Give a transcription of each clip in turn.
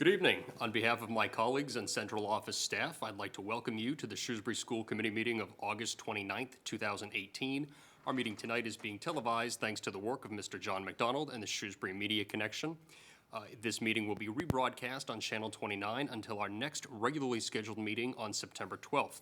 Good evening. On behalf of my colleagues and central office staff, I'd like to welcome you to the Shrewsbury School Committee meeting of August 29th, 2018. Our meeting tonight is being televised thanks to the work of Mr. John McDonald and the Shrewsbury Media Connection. This meeting will be rebroadcast on Channel 29 until our next regularly scheduled meeting on September 12th.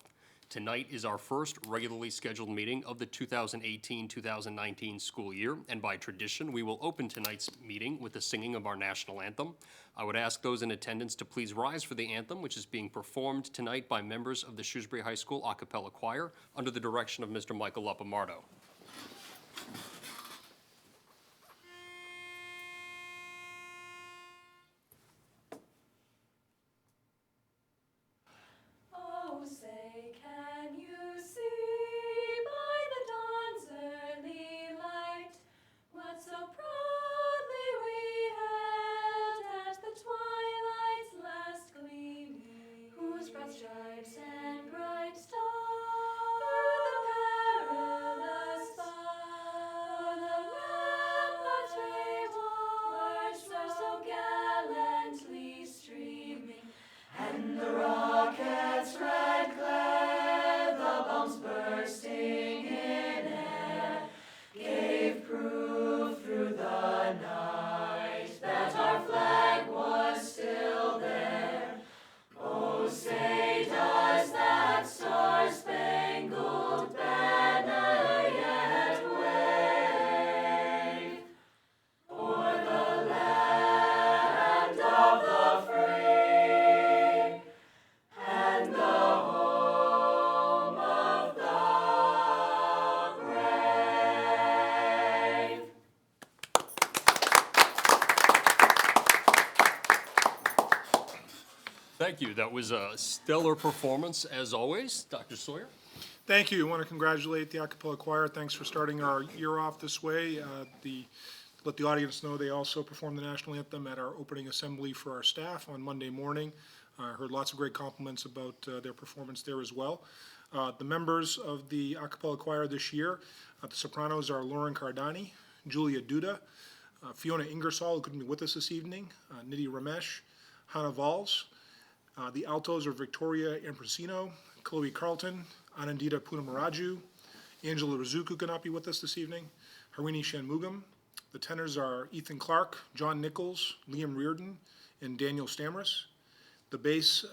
Tonight is our first regularly scheduled meeting of the 2018-2019 school year, and by tradition, we will open tonight's meeting with the singing of our national anthem. I would ask those in attendance to please rise for the anthem, which is being performed tonight by members of the Shrewsbury High School a cappella choir under the direction of Mr. Michael Lapamardo. Oh, say, can you see by the dawn's early light what so proudly we hailed at the twilight's last gleaming, whose broad stripes and bright stars through the perilous fight o'er the ramparts reward were so gallantly streaming, and the rocket's red glare, the bombs bursting in air, gave proof through the night that our flag was still there. Oh, say does that star-spangled banner yet wave o'er the land of the free and the home of the brave? Thank you. That was a stellar performance, as always. Dr. Sawyer? Thank you. I want to congratulate the a cappella choir. Thanks for starting our year off this way. Let the audience know they also performed the national anthem at our opening assembly for our staff on Monday morning. I heard lots of great compliments about their performance there as well. The members of the a cappella choir this year, the sopranos are Lauren Cardani, Julia Duda, Fiona Ingersoll, who couldn't be with us this evening, Nidhi Ramesh, Hannah Valls. The altos are Victoria Ambrosino, Chloe Carlton, Anandita Punamaraju, Angela Rizuku could not be with us this evening, Harini Shanmugam. The tenors are Ethan Clark, John Nichols, Liam Reardon, and Daniel Stamras. The bass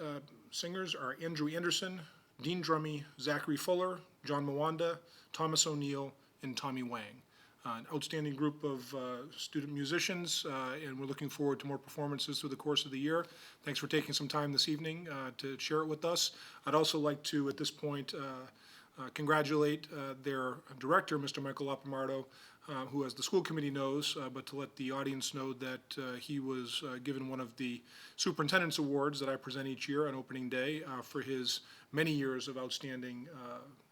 singers are Andrew Anderson, Dean Drummy, Zachary Fuller, John Mwanda, Thomas O'Neill, and Tommy Wang. An outstanding group of student musicians, and we're looking forward to more performances through the course of the year. Thanks for taking some time this evening to share it with us. I'd also like to, at this point, congratulate their director, Mr. Michael Lapamardo, who, as the school committee knows, but to let the audience know that he was given one of the superintendent's awards that I present each year on opening day for his many years of outstanding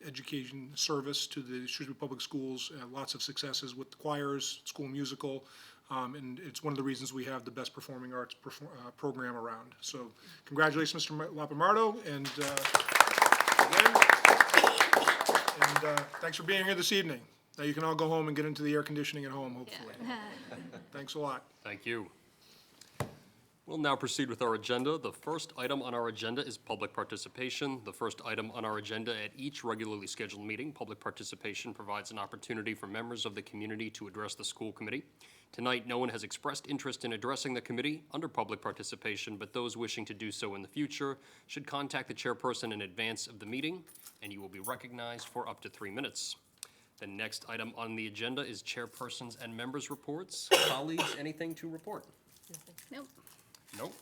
education service to the Shrewsbury Public Schools, lots of successes with the choirs, school musical, and it's one of the reasons we have the best performing arts program around. So congratulations, Mr. Lapamardo, and thanks for being here this evening. Now you can all go home and get into the air conditioning at home, hopefully. Thanks a lot. Thank you. We'll now proceed with our agenda. The first item on our agenda is public participation. The first item on our agenda at each regularly scheduled meeting, public participation provides an opportunity for members of the community to address the school committee. Tonight, no one has expressed interest in addressing the committee under public participation, but those wishing to do so in the future should contact the chairperson in advance of the meeting, and you will be recognized for up to 3 minutes. The next item on the agenda is chairpersons and members' reports. Colleagues, anything to report? Nope. Nope.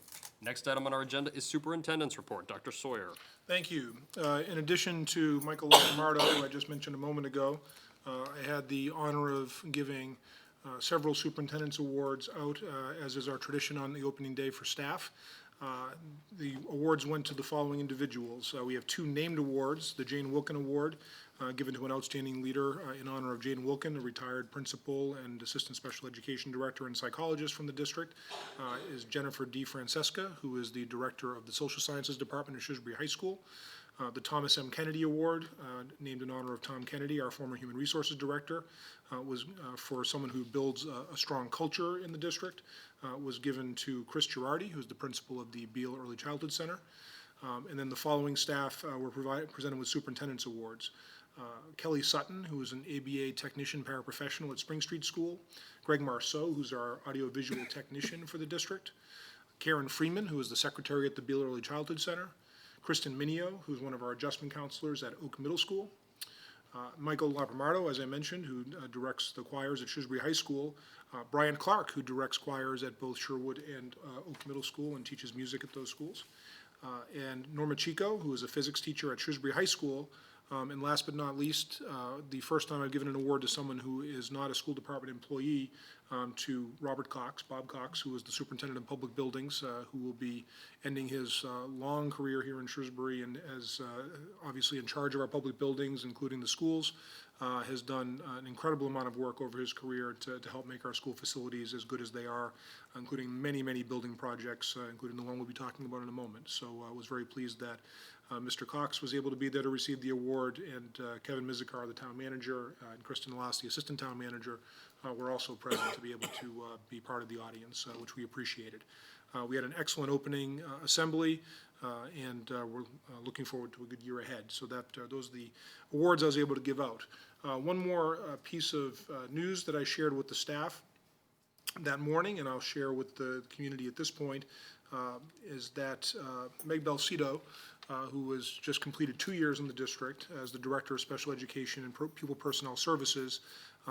Next item on our agenda is superintendent's report. Dr. Sawyer. Thank you. In addition to Michael Lapamardo, who I just mentioned a moment ago, I had the honor of giving several superintendent's awards out, as is our tradition on the opening day for staff. The awards went to the following individuals. We have 2 named awards. The Jane Wilkin Award, given to an outstanding leader in honor of Jane Wilkin, a retired principal and assistant special education director and psychologist from the district, is Jennifer D. Francesca, who is the director of the social sciences department at Shrewsbury High School. The Thomas M. Kennedy Award, named in honor of Tom Kennedy, our former Human Resources Director, was for someone who builds a strong culture in the district, was given to Chris Girardi, who's the principal of the Beal Early Childhood Center. And then the following staff were presented with Superintendent's Awards. Kelly Sutton, who is an ABA technician paraprofessional at Spring Street School. Greg Marceau, who's our audiovisual technician for the district. Karen Freeman, who is the secretary at the Beal Early Childhood Center. Kristen Minio, who's one of our adjustment counselors at Oak Middle School. Michael Laprimardo, as I mentioned, who directs the choirs at Shrewsbury High School. Brian Clark, who directs choirs at both Sherwood and Oak Middle School and teaches music at those schools. And Norma Chico, who is a physics teacher at Shrewsbury High School. And last but not least, the first time I've given an award to someone who is not a school department employee, to Bob Cox, who is the superintendent of public buildings, who will be ending his long career here in Shrewsbury and as obviously in charge of our public buildings, including the schools, has done an incredible amount of work over his career to help make our school facilities as good as they are, including many, many building projects, including the one we'll be talking about in a moment. So I was very pleased that Mr. Cox was able to be there to receive the award, and Kevin Mizikar, the town manager, and Kristen Lass, the assistant town manager, were also present to be able to be part of the audience, which we appreciated. We had an excellent opening assembly, and we're looking forward to a good year ahead. So that those are the awards I was able to give out. One more piece of news that I shared with the staff that morning, and I'll share with the community at this point, is that Meg Belcito, who has just completed 2 years in the district as the Director of Special Education and Pupil Personnel Services,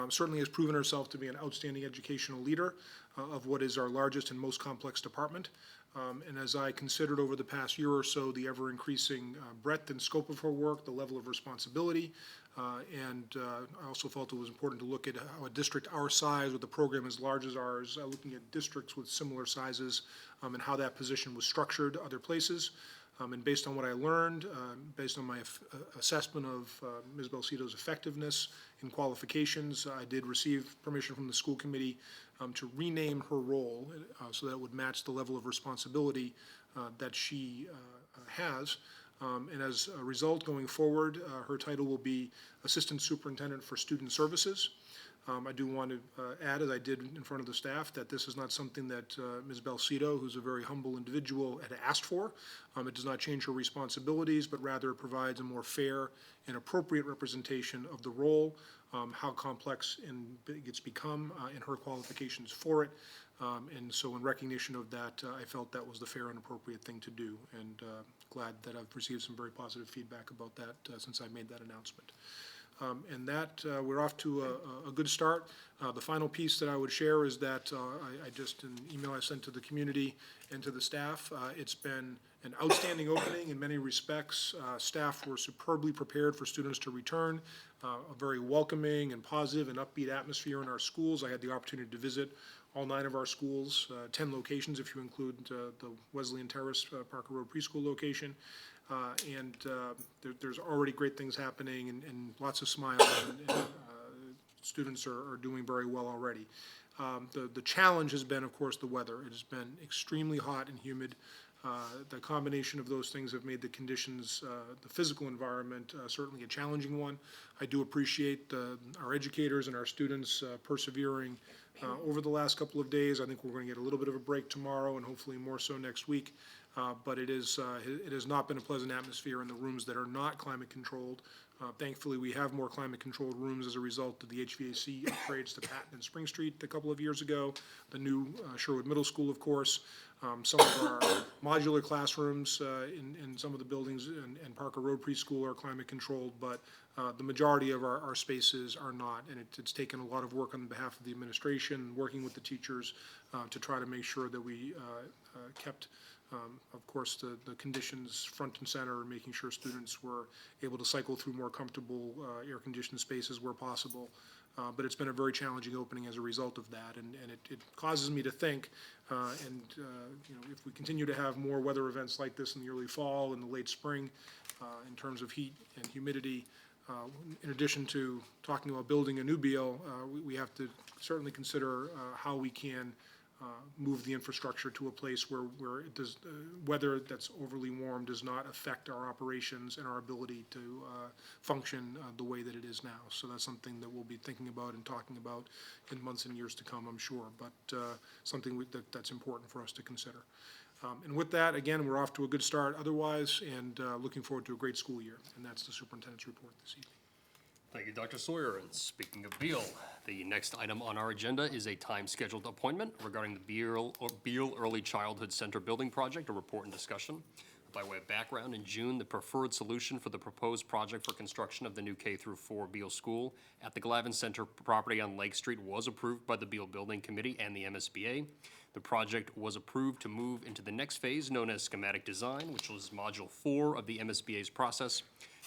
certainly has proven herself to be an outstanding educational leader of what is our largest and most complex department. And as I considered over the past year or so the ever-increasing breadth and scope of her work, the level of responsibility, and I also felt it was important to look at how a district our size with a program as large as ours, looking at districts with similar sizes, and how that position was structured other places. And based on what I learned, based on my assessment of Ms. Belcito's effectiveness and qualifications, I did receive permission from the school committee to rename her role so that it would match the level of responsibility that she has. And as a result, going forward, her title will be Assistant Superintendent for Student Services. I do want to add, as I did in front of the staff, that this is not something that Ms. Belcito, who's a very humble individual, had asked for. It does not change her responsibilities, but rather provides a more fair and appropriate representation of the role, how complex it's become, and her qualifications for it. And so in recognition of that, I felt that was the fair and appropriate thing to do, and glad that I've received some very positive feedback about that since I made that announcement. And that we're off to a good start. The final piece that I would share is that I just, an email I sent to the community and to the staff, it's been an outstanding opening in many respects. Staff were superbly prepared for students to return, a very welcoming and positive and upbeat atmosphere in our schools. I had the opportunity to visit all 9 of our schools, 10 locations if you include the Wesleyan Terrace Parker Road Preschool location. And there's already great things happening and lots of smiles, and students are doing very well already. The challenge has been, of course, the weather. It has been extremely hot and humid. The combination of those things have made the conditions, the physical environment, certainly a challenging one. I do appreciate our educators and our students persevering over the last couple of days. I think we're going to get a little bit of a break tomorrow and hopefully more so next week. But it has not been a pleasant atmosphere in the rooms that are not climate controlled. Thankfully, we have more climate controlled rooms as a result of the HVAC upgrades to Patton and Spring Street a couple of years ago. The new Sherwood Middle School, of course. Some of our modular classrooms in some of the buildings and Parker Road Preschool are climate controlled, but the majority of our spaces are not, and it's taken a lot of work on behalf of the administration, working with the teachers to try to make sure that we kept of course, the conditions front and center, making sure students were able to cycle through more comfortable air-conditioned spaces where possible. But it's been a very challenging opening as a result of that, and it causes me to think, you know, if we continue to have more weather events like this in the early fall and the late spring, in terms of heat and humidity, in addition to talking about building a new Beal, we have to certainly consider how we can move the infrastructure to a place where it does, weather that's overly warm does not affect our operations and our ability to function the way that it is now. So that's something that we'll be thinking about and talking about in months and years to come, I'm sure, but something that's important for us to consider. And with that, again, we're off to a good start otherwise, and looking forward to a great school year. And that's the superintendent's report this evening. Thank you, Dr. Sawyer. And speaking of Beal, the next item on our agenda is a time-scheduled appointment regarding the Beal Early Childhood Center building project, a report and discussion. By way of background, in June, the preferred solution for the proposed project for construction of the new K-4 Beal School at the Glavine Center property on Lake Street was approved by the Beal Building Committee and the MSBA. The project was approved to move into the next phase, known as schematic design, which was Module 4 of the MSBA's process.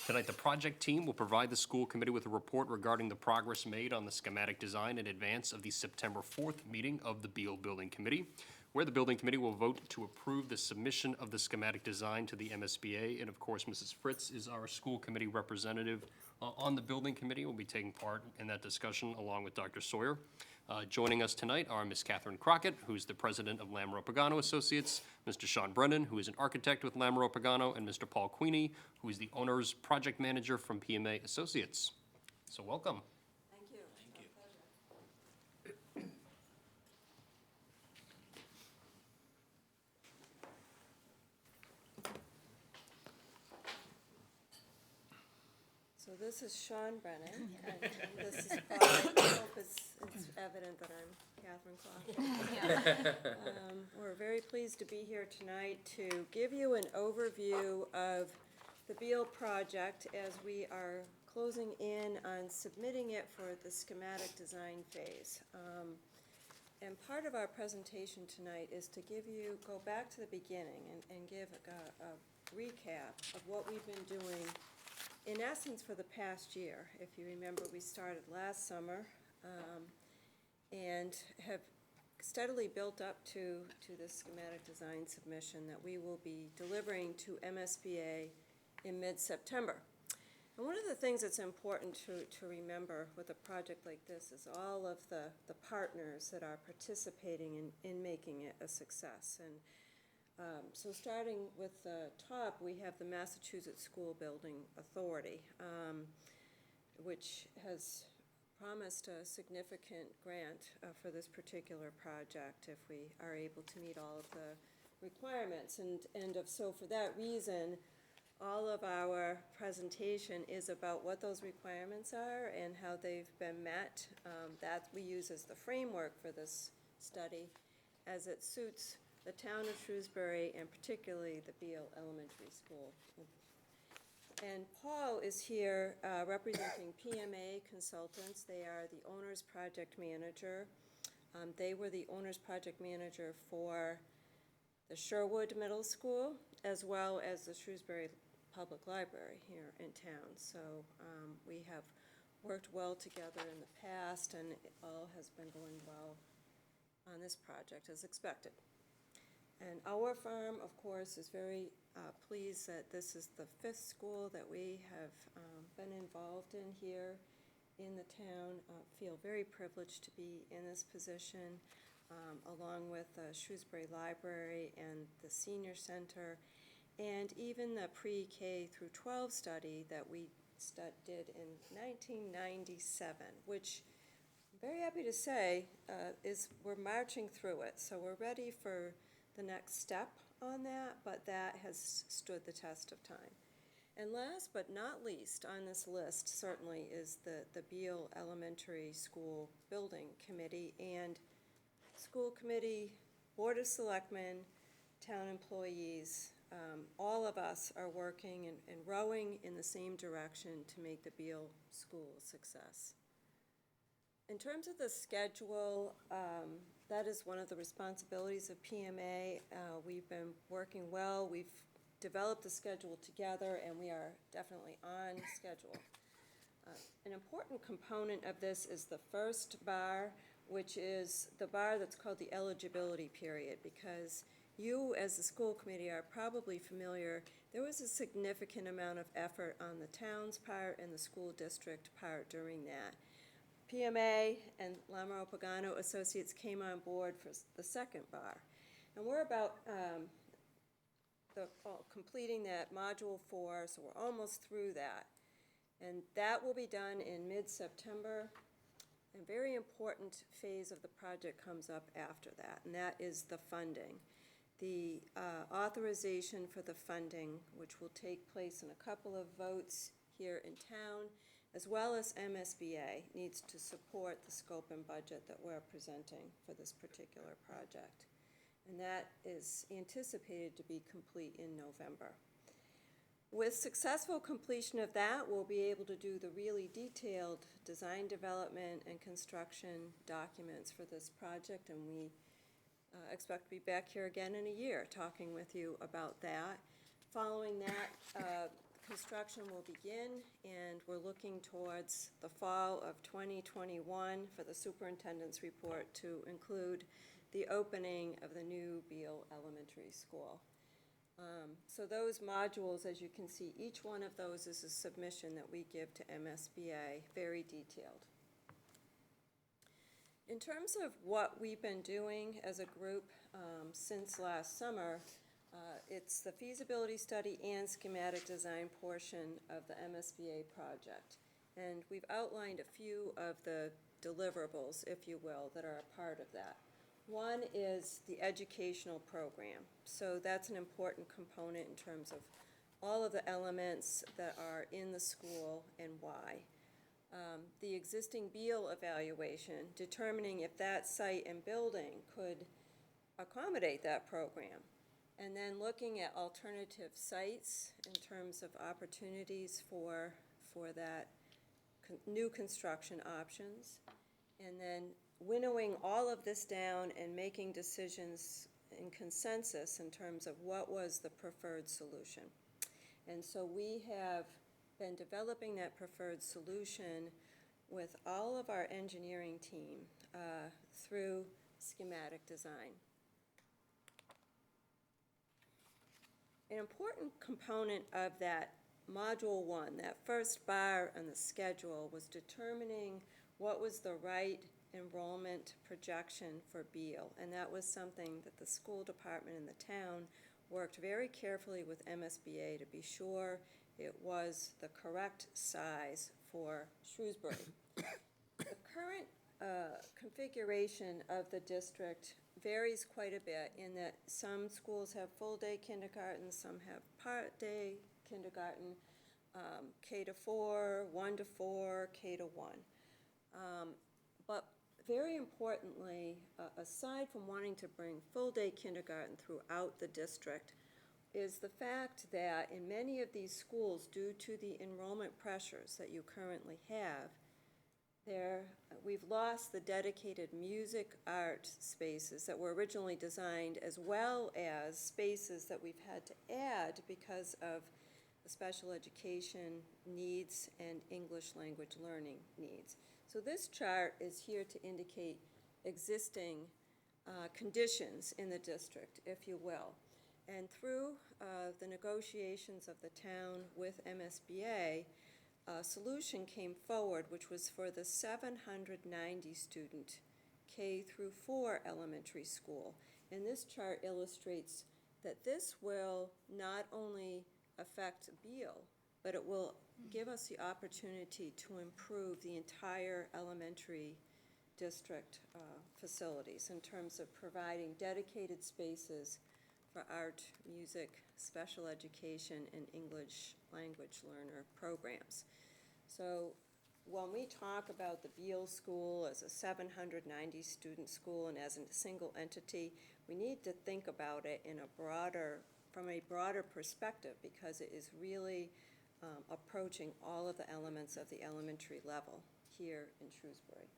Tonight, the project team will provide the school committee with a report regarding the progress made on the schematic design in advance of the September 4th meeting of the Beal Building Committee, where the Building Committee will vote to approve the submission of the schematic design to the MSBA. And of course, Mrs. Fritz is our school committee representative on the Building Committee, will be taking part in that discussion along with Dr. Sawyer. Joining us tonight are Ms. Catherine Crockett, who's the president of Lamoureux Pagano Associates, Mr. Sean Brennan, who is an architect with Lamoureux Pagano, and Mr. Paul Queenie, who is the owner's project manager from PMA Associates. So welcome. Thank you. Thank you. So this is Sean Brennan, and this is Paul. I hope it's evident that I'm Catherine Clark. We're very pleased to be here tonight to give you an overview of the Beal project as we are closing in on submitting it for the schematic design phase. And part of our presentation tonight is to go back to the beginning and give a recap of what we've been doing in essence for the past year. If you remember, we started last summer and have steadily built up to this schematic design submission that we will be delivering to MSBA in mid-September. And one of the things that's important to remember with a project like this is all of the partners that are participating in making it a success. And so starting with the top, we have the Massachusetts School Building Authority, which has promised a significant grant for this particular project if we are able to meet all of the requirements. So for that reason, all of our presentation is about what those requirements are and how they've been met. That we use as the framework for this study as it suits the town of Shrewsbury and particularly the Beal Elementary School. And Paul is here representing PMA Consultants. They are the owner's project manager. They were the owner's project manager for the Sherwood Middle School as well as the Shrewsbury Public Library here in town. So we have worked well together in the past, and it all has been going well on this project as expected. And our firm, of course, is very pleased that this is the 5th school that we have been involved in here in the town. Feel very privileged to be in this position, along with the Shrewsbury Library and the Senior Center, and even the pre-K through 12 study that we did in 1997, which I'm very happy to say we're marching through it. So we're ready for the next step on that, but that has stood the test of time. And last but not least on this list certainly is the Beal Elementary School Building Committee and school committee, board of selectmen, town employees. All of us are working and rowing in the same direction to make the Beal School a success. In terms of the schedule, that is one of the responsibilities of PMA. We've been working well. We've developed the schedule together, and we are definitely on schedule. An important component of this is the first bar, which is the bar that's called the eligibility period, because you, as the school committee, are probably familiar. There was a significant amount of effort on the town's part and the school district part during that. PMA and Lamaro Pagano Associates came on board for the second bar. And we're about completing that Module 4, so we're almost through that. And that will be done in mid-September. A very important phase of the project comes up after that, and that is the funding. The authorization for the funding, which will take place in a couple of votes here in town, as well as MSBA, needs to support the scope and budget that we're presenting for this particular project. And that is anticipated to be complete in November. With successful completion of that, we'll be able to do the really detailed design development and construction documents for this project, and we expect to be back here again in a year talking with you about that. Following that, construction will begin, and we're looking towards the fall of 2021 for the superintendent's report to include the opening of the new Beal Elementary School. So those modules, as you can see, each one of those is a submission that we give to MSBA, very detailed. In terms of what we've been doing as a group since last summer, it's the feasibility study and schematic design portion of the MSBA project. And we've outlined a few of the deliverables, if you will, that are a part of that. One is the educational program. So that's an important component in terms of all of the elements that are in the school and why. The existing Beal evaluation, determining if that site and building could accommodate that program. And then looking at alternative sites in terms of opportunities for that new construction options. And then winnowing all of this down and making decisions in consensus in terms of what was the preferred solution. And so we have been developing that preferred solution with all of our engineering team through schematic design. An important component of that Module 1, that first bar on the schedule, was determining what was the right enrollment projection for Beal, and that was something that the school department and the town worked very carefully with MSBA to be sure it was the correct size for Shrewsbury. The current configuration of the district varies quite a bit in that some schools have full-day kindergarten, some have part-day kindergarten, K to 4, 1 to 4, K to 1. But very importantly, aside from wanting to bring full-day kindergarten throughout the district, is the fact that in many of these schools, due to the enrollment pressures that you currently have, we've lost the dedicated music art spaces that were originally designed, as well as spaces that we've had to add because of the special education needs and English language learning needs. So this chart is here to indicate existing conditions in the district, if you will. And through the negotiations of the town with MSBA, a solution came forward, which was for the 790 student K through 4 elementary school. And this chart illustrates that this will not only affect Beal, but it will give us the opportunity to improve the entire elementary district facilities in terms of providing dedicated spaces for art, music, special education, and English language learner programs. So when we talk about the Beal School as a 790 student school and as a single entity, we need to think about it in from a broader perspective, because it is really approaching all of the elements of the elementary level here in Shrewsbury.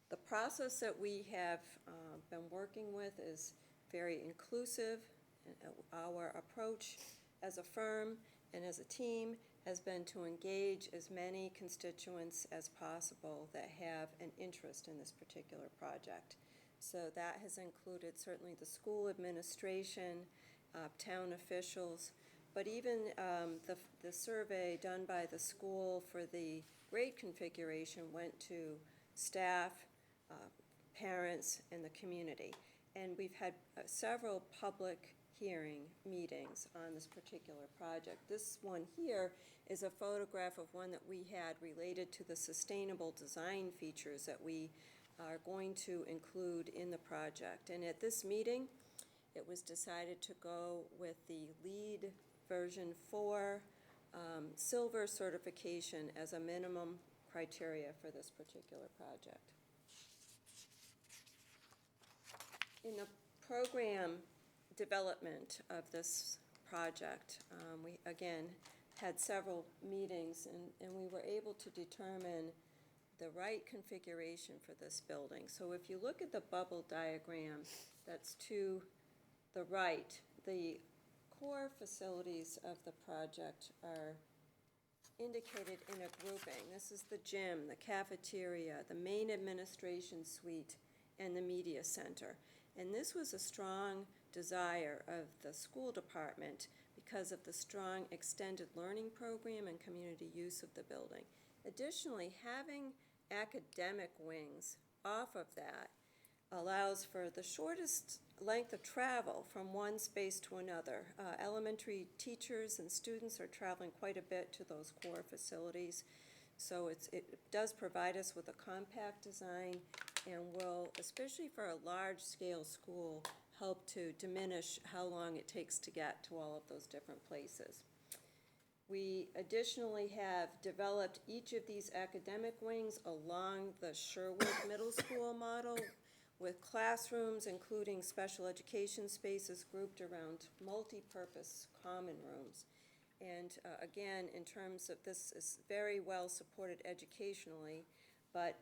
The process that we have been working with is very inclusive. Our approach as a firm and as a team has been to engage as many constituents as possible that have an interest in this particular project. So that has included certainly the school administration, town officials, But even the survey done by the school for the grade configuration went to staff, parents, and the community. And we've had several public hearing meetings on this particular project. This one here is a photograph of one that we had related to the sustainable design features that we are going to include in the project. And at this meeting, it was decided to go with the LEED version 4 silver certification as a minimum criteria for this particular project. In the program development of this project, we again had several meetings, and we were able to determine the right configuration for this building. So if you look at the bubble diagram that's to the right, the core facilities of the project are indicated in a grouping. This is the gym, the cafeteria, the main administration suite, and the media center. And this was a strong desire of the school department because of the strong extended learning program and community use of the building. Additionally, having academic wings off of that allows for the shortest length of travel from one space to another. Elementary teachers and students are traveling quite a bit to those core facilities. So it does provide us with a compact design and will, especially for a large-scale school, help to diminish how long it takes to get to all of those different places. We additionally have developed each of these academic wings along the Sherwood Middle School model with classrooms, including special education spaces grouped around multi-purpose common rooms. And again, in terms of this is very well supported educationally, but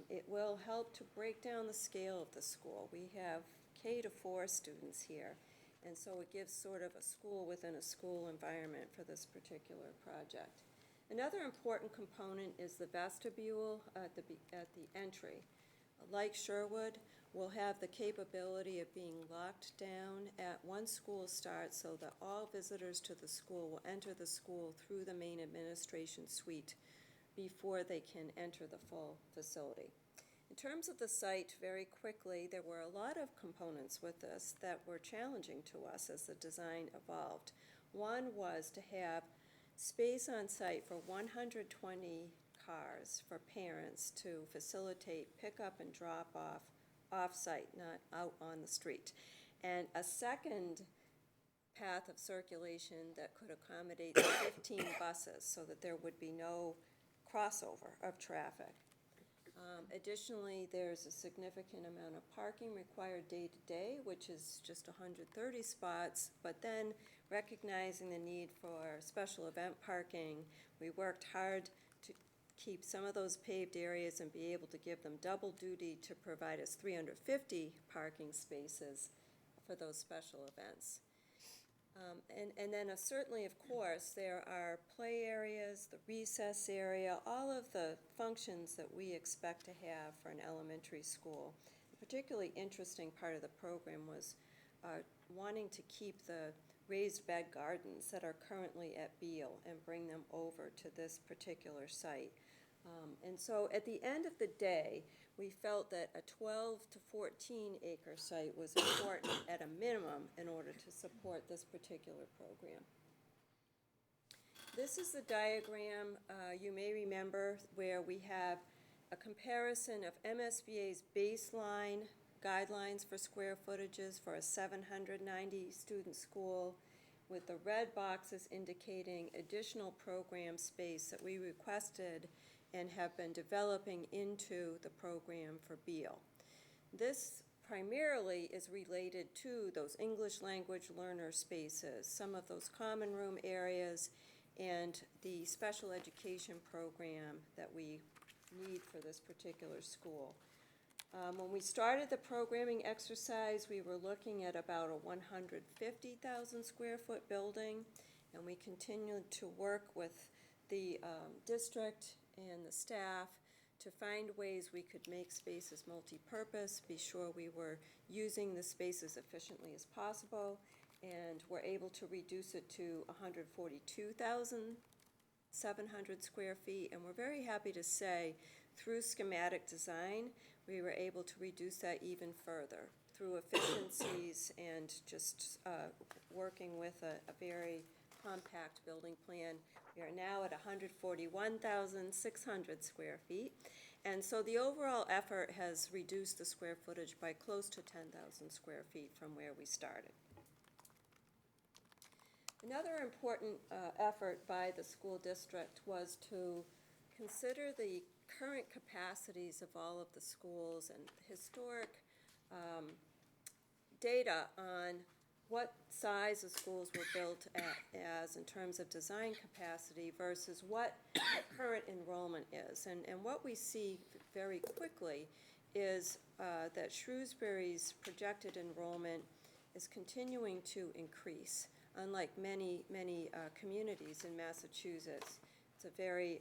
it will help to break down the scale of the school. We have K to 4 students here, and so it gives sort of a school within a school environment for this particular project. Another important component is the vestibule at the entry. Like Sherwood, will have the capability of being locked down at one school start so that all visitors to the school will enter the school through the main administration suite before they can enter the full facility. In terms of the site, very quickly, there were a lot of components with this that were challenging to us as the design evolved. One was to have space on site for 120 cars for parents to facilitate pickup and drop off site, not out on the street. And a second path of circulation that could accommodate 15 buses so that there would be no crossover of traffic. Additionally, there's a significant amount of parking required day to day, which is just 130 spots, but then recognizing the need for special event parking, we worked hard to keep some of those paved areas and be able to give them double duty to provide us 350 parking spaces for those special events. And then certainly, of course, there are play areas, the recess area, all of the functions that we expect to have for an elementary school. A particularly interesting part of the program was wanting to keep the raised bed gardens that are currently at Beal and bring them over to this particular site. And so at the end of the day, we felt that a 12 to 14 acre site was important at a minimum in order to support this particular program. This is the diagram you may remember where we have a comparison of MSBA's baseline guidelines for square footages for a 790 student school, with the red boxes indicating additional program space that we requested and have been developing into the program for Beal. This primarily is related to those English language learner spaces, some of those common room areas, and the special education program that we need for this particular school. When we started the programming exercise, we were looking at about a 150,000 square foot building, and we continued to work with the district and the staff to find ways we could make spaces multi-purpose, be sure we were using the space as efficiently as possible, and we're able to reduce it to 142,700 square feet, and we're very happy to say, through schematic design, we were able to reduce that even further through efficiencies and just working with a very compact building plan. We are now at 141,600 square feet, and so the overall effort has reduced the square footage by close to 10,000 square feet from where we started. Another important effort by the school district was to consider the current capacities of all of the schools and historic data on what size the schools were built as in terms of design capacity versus what current enrollment is. And what we see very quickly is that Shrewsbury's projected enrollment is continuing to increase, unlike many communities in Massachusetts. It's a very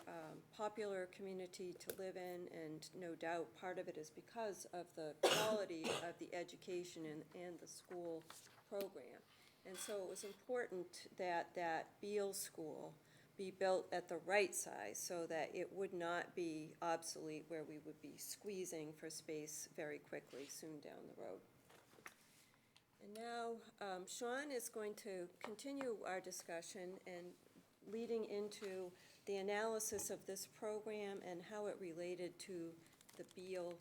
popular community to live in, and no doubt part of it is because of the quality of the education and the school program. And so it was important that that Beal School be built at the right size so that it would not be obsolete, where we would be squeezing for space very quickly soon down the road. And now Sean is going to continue our discussion and leading into the analysis of this program and how it related to the Beal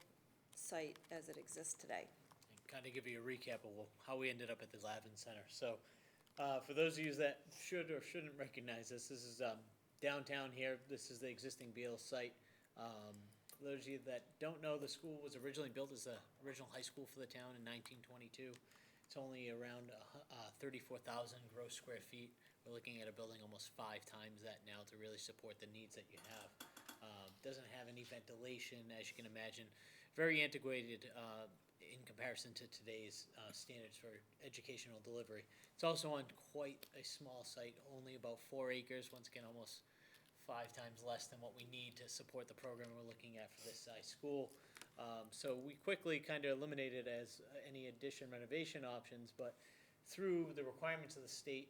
site as it exists today. And kind of give you a recap of how we ended up at the Glavine Center. So for those of you that should or shouldn't recognize this, this is downtown here. This is the existing Beal site. For those of you that don't know, the school was originally built as the original high school for the town in 1922. It's only around 34,000 gross square feet. We're looking at a building almost 5 times that now to really support the needs that you have. Doesn't have any ventilation, as you can imagine. Very antiquated in comparison to today's standards for educational delivery. It's also on quite a small site, only about 4 acres. Once again, almost 5 times less than what we need to support the program we're looking at for this size school. So we quickly kind of eliminated as any addition renovation options, but through the requirements of the state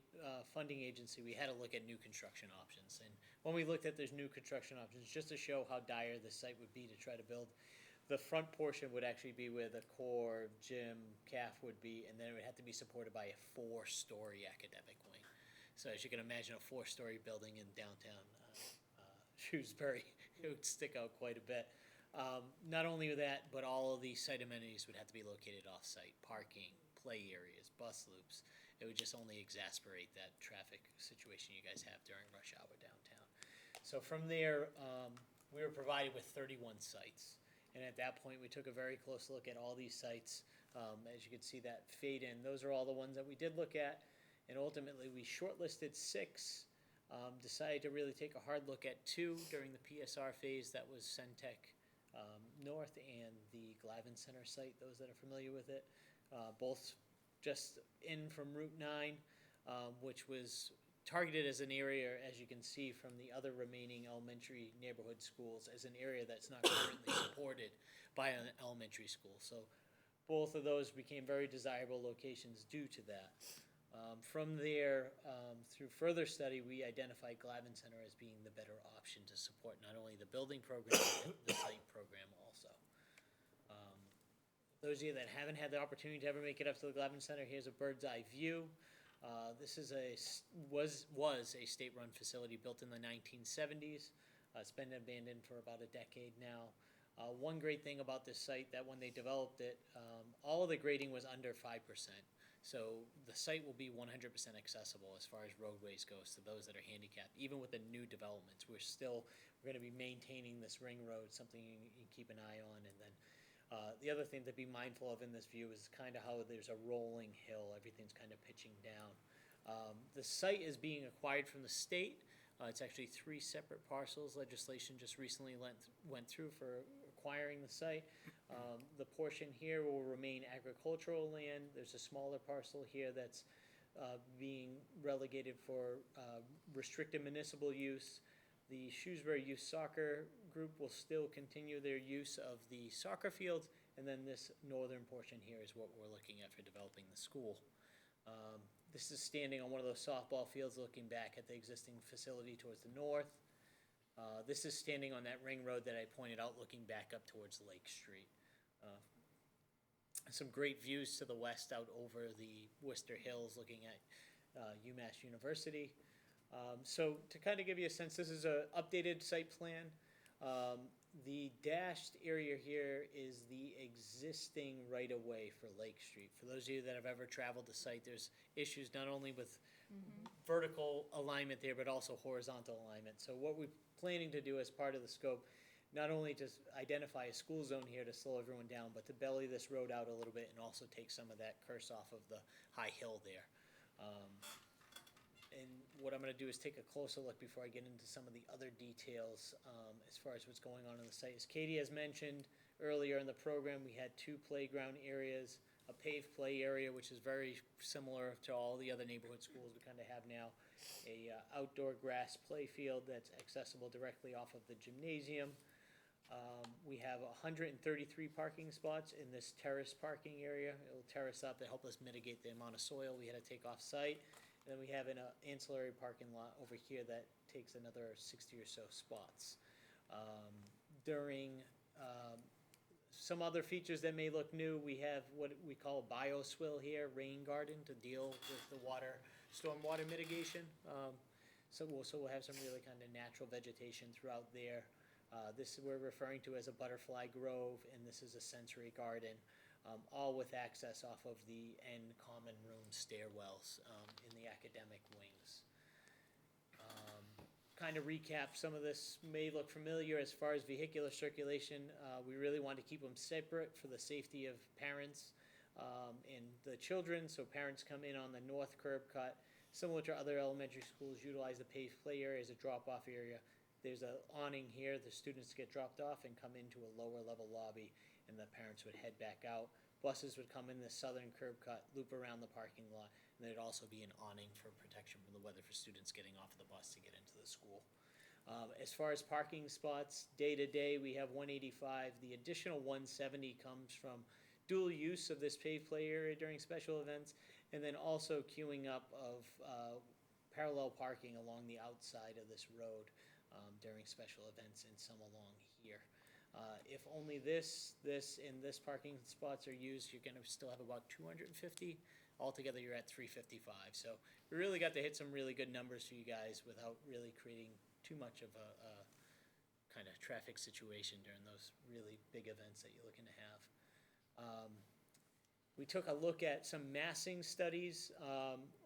funding agency, we had to look at new construction options. And when we looked at those new construction options, just to show how dire the site would be to try to build, the front portion would actually be where the core, gym, CAF would be, and then it would have to be supported by a 4-story academic wing. So as you can imagine, a 4-story building in downtown Shrewsbury, it would stick out quite a bit. Not only that, but all of the site amenities would have to be located off-site: parking, play areas, bus loops. It would just only exacerbate that traffic situation you guys have during rush hour downtown. So from there, we were provided with 31 sites. And at that point, we took a very close look at all these sites. As you can see that fade in, those are all the ones that we did look at. And ultimately, we shortlisted 6, decided to really take a hard look at 2 during the PSR phase. That was Sentech North and the Glavine Center site, those that are familiar with it. Both just in from Route 9, which was targeted as an area, as you can see from the other remaining elementary neighborhood schools, as an area that's not currently supported by an elementary school. So both of those became very desirable locations due to that. From there, through further study, we identified Glavine Center as being the better option to support not only the building program, but the site program also. Those of you that haven't had the opportunity to ever make it up to the Glavine Center, here's a bird's eye view. This is was a state-run facility built in the 1970s. It's been abandoned for about a decade now. One great thing about this site, that when they developed it, all of the grading was under 5%. So the site will be 100% accessible as far as roadways goes to those that are handicapped. Even with the new developments, we're going to be maintaining this ring road, something you can keep an eye on. And then the other thing to be mindful of in this view is kind of how there's a rolling hill. Everything's kind of pitching down. The site is being acquired from the state. It's actually 3 separate parcels. Legislation just recently went through for acquiring the site. The portion here will remain agricultural land. There's a smaller parcel here that's being relegated for restricted municipal use. The Shrewsbury Youth Soccer Group will still continue their use of the soccer fields, and then this northern portion here is what we're looking at for developing the school. This is standing on one of those softball fields looking back at the existing facility towards the north. This is standing on that ring road that I pointed out looking back up towards Lake Street. Some great views to the west out over the Worcester Hills looking at UMass University. So to kind of give you a sense, this is an updated site plan. The dashed area here is the existing right-of-way for Lake Street. For those of you that have ever traveled the site, there's issues not only with vertical alignment there, but also horizontal alignment. So what we're planning to do as part of the scope, not only to identify a school zone here to slow everyone down, but to belly this road out a little bit and also take some of that curse off of the high hill there. And what I'm gonna do is take a closer look before I get into some of the other details as far as what's going on the site. As Katie has mentioned earlier in the program, we had 2 playground areas, a paved play area, which is very similar to all the other neighborhood schools we kind of have now, a outdoor grass play field that's accessible directly off of the gymnasium. We have 133 parking spots in this terrace parking area. It'll terrace up to help us mitigate the amount of soil we had to take off site. And then we have an ancillary parking lot over here that takes another 60 or so spots. During some other features that may look new, we have what we call a bioswale here, rain garden, to deal with the stormwater mitigation. So we'll have some really kind of natural vegetation throughout there. This we're referring to as a butterfly grove, and this is a sensory garden. All with access off of the end common room stairwells in the academic wings. Kind of recap, some of this may look familiar as far as vehicular circulation. We really want to keep them separate for the safety of parents and the children. So parents come in on the north curb cut. Similar to other elementary schools, utilize the paved play area as a drop-off area. There's an awning here. The students get dropped off and come into a lower level lobby, and the parents would head back out. Buses would come in the southern curb cut, loop around the parking lot, and there'd also be an awning for protection from the weather for students getting off of the bus to get into the school. As far as parking spots, day to day, we have 185. The additional 170 comes from dual use of this paved play area during special events, and then also queuing up of parallel parking along the outside of this road during special events and some along here. If only this and this parking spots are used, you're gonna still have about 250. Altogether, you're at 355. So we really got to hit some really good numbers for you guys without really creating too much of a kind of traffic situation during those really big events that you're looking to have. We took a look at some massing studies.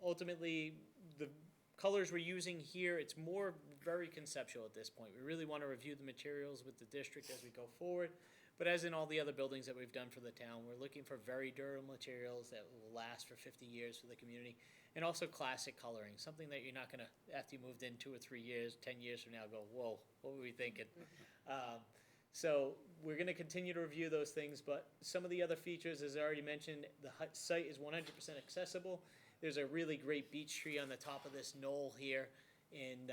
Ultimately, the colors we're using here, it's more very conceptual at this point. We really want to review the materials with the district as we go forward. But as in all the other buildings that we've done for the town, we're looking for very durable materials that will last for 50 years for the community. And also classic coloring, something that you're not gonna, after you moved in 2 or 3 years, 10 years from now, go, whoa, what were we thinking? So we're gonna continue to review those things, but some of the other features, as I already mentioned, the site is 100% accessible. There's a really great beech tree on the top of this knoll here, and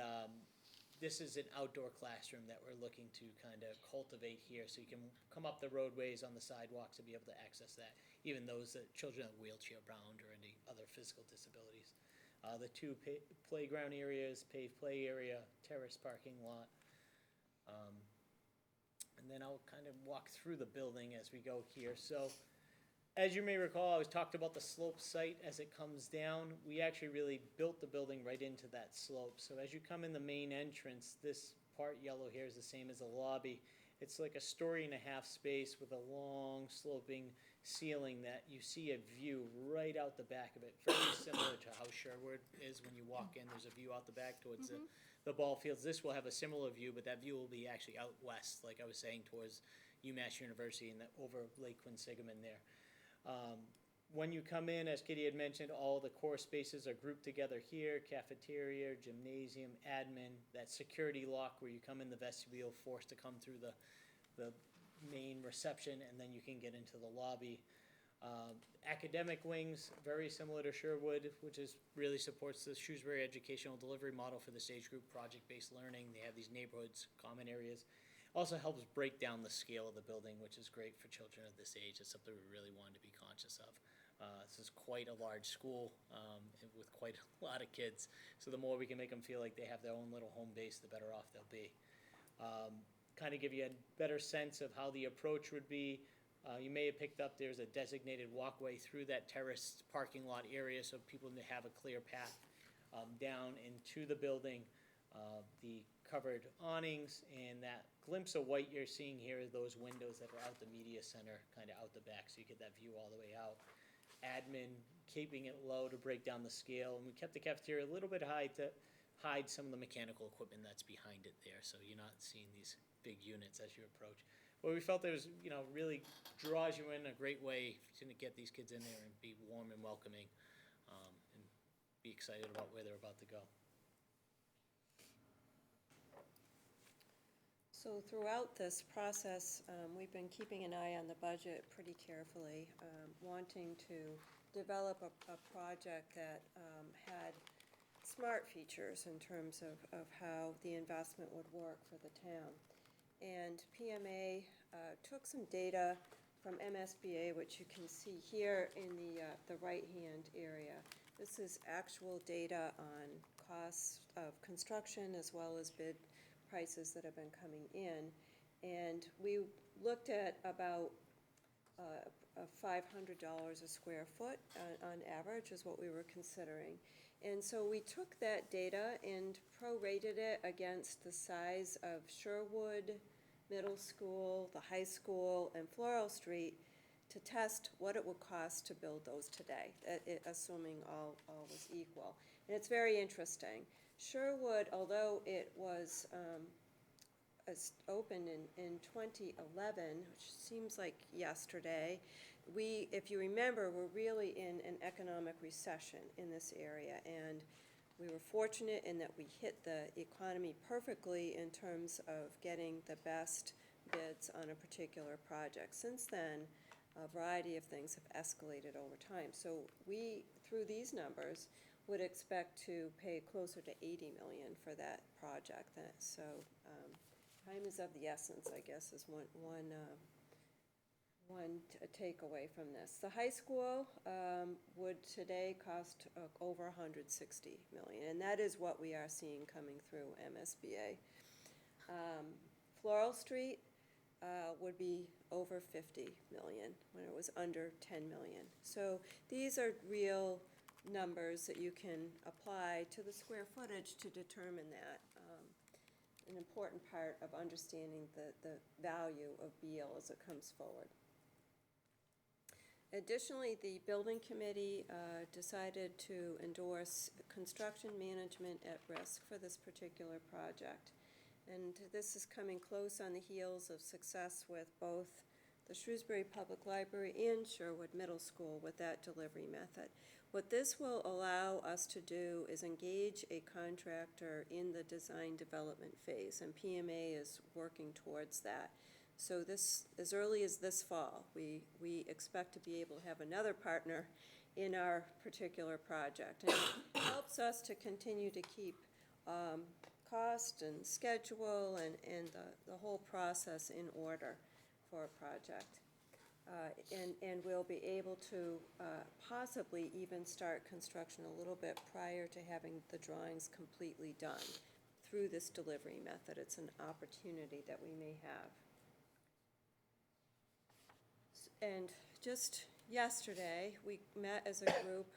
this is an outdoor classroom that we're looking to kind of cultivate here, so you can come up the roadways on the sidewalks and be able to access that, even those that children are wheelchair bound or any other physical disabilities. The 2 playground areas, paved play area, terrace parking lot. And then I'll kind of walk through the building as we go here. So, as you may recall, I was talked about the slope site as it comes down. We actually really built the building right into that slope. So as you come in the main entrance, this part yellow here is the same as the lobby. It's like a 1.5-story space with a long sloping ceiling that you see a view right out the back of it. Very similar to how Sherwood is when you walk in. There's a view out the back towards the ball fields. This will have a similar view, but that view will be actually out west, like I was saying, towards UMass University and over Lake Quinsigamond there. When you come in, as Kitty had mentioned, all the core spaces are grouped together here: cafeteria, gymnasium, admin, that security lock where you come in the vestibule, forced to come through the main reception, and then you can get into the lobby. Academic wings, very similar to Sherwood, which really supports the Shrewsbury educational delivery model for this age group, project-based learning. They have these neighborhoods, common areas. Also helps break down the scale of the building, which is great for children at this age. It's something we really wanted to be conscious of. This is quite a large school and with quite a lot of kids. So the more we can make them feel like they have their own little home base, the better off they'll be. Kind of give you a better sense of how the approach would be. You may have picked up there's a designated walkway through that terraced parking lot area so people have a clear path down into the building. The covered awnings and that glimpse of white you're seeing here are those windows that are out the media center, kind of out the back, so you get that view all the way out. Admin, keeping it low to break down the scale, and we kept the cafeteria a little bit high to hide some of the mechanical equipment that's behind it there, so you're not seeing these big units as you approach. But we felt it was, really draws you in a great way to get these kids in there and be warm and welcoming, and be excited about where they're about to go. So throughout this process, we've been keeping an eye on the budget pretty carefully, wanting to develop a project that had smart features in terms of how the investment would work for the town. And PMA took some data from MSBA, which you can see here in the right-hand area. This is actual data on costs of construction as well as bid prices that have been coming in. And we looked at about $500 a square foot on average is what we were considering. And so we took that data and prorated it against the size of Sherwood Middle School, the high school, and Floral Street to test what it would cost to build those today, assuming all was equal. And it's very interesting. Sherwood, although it was opened in 2011, which seems like yesterday, if you remember, we're really in an economic recession in this area, and we were fortunate in that we hit the economy perfectly in terms of getting the best bids on a particular project. Since then, a variety of things have escalated over time. So we, through these numbers, would expect to pay closer to $80 million for that project. So time is of the essence, I guess, is one takeaway from this. The high school would today cost over $160 million, and that is what we are seeing coming through MSBA. Floral Street would be over $50 million when it was under $10 million. So these are real numbers that you can apply to the square footage to determine that. An important part of understanding the value of Beal as it comes forward. Additionally, the building committee decided to endorse construction management at risk for this particular project. And this is coming close on the heels of success with both the Shrewsbury Public Library and Sherwood Middle School with that delivery method. What this will allow us to do is engage a contractor in the design development phase, and PMA is working towards that. So this, as early as this fall, we expect to be able to have another partner in our particular project. And it helps us to continue to keep cost and schedule and the whole process in order for a project. And we'll be able to possibly even start construction a little bit prior to having the drawings completely done through this delivery method. It's an opportunity that we may have. And just yesterday, we met as a group.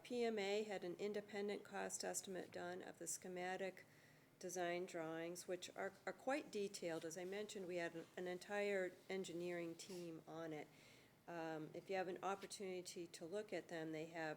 PMA had an independent cost estimate done of the schematic design drawings, which are quite detailed. As I mentioned, we had an entire engineering team on it. If you have an opportunity to look at them, they have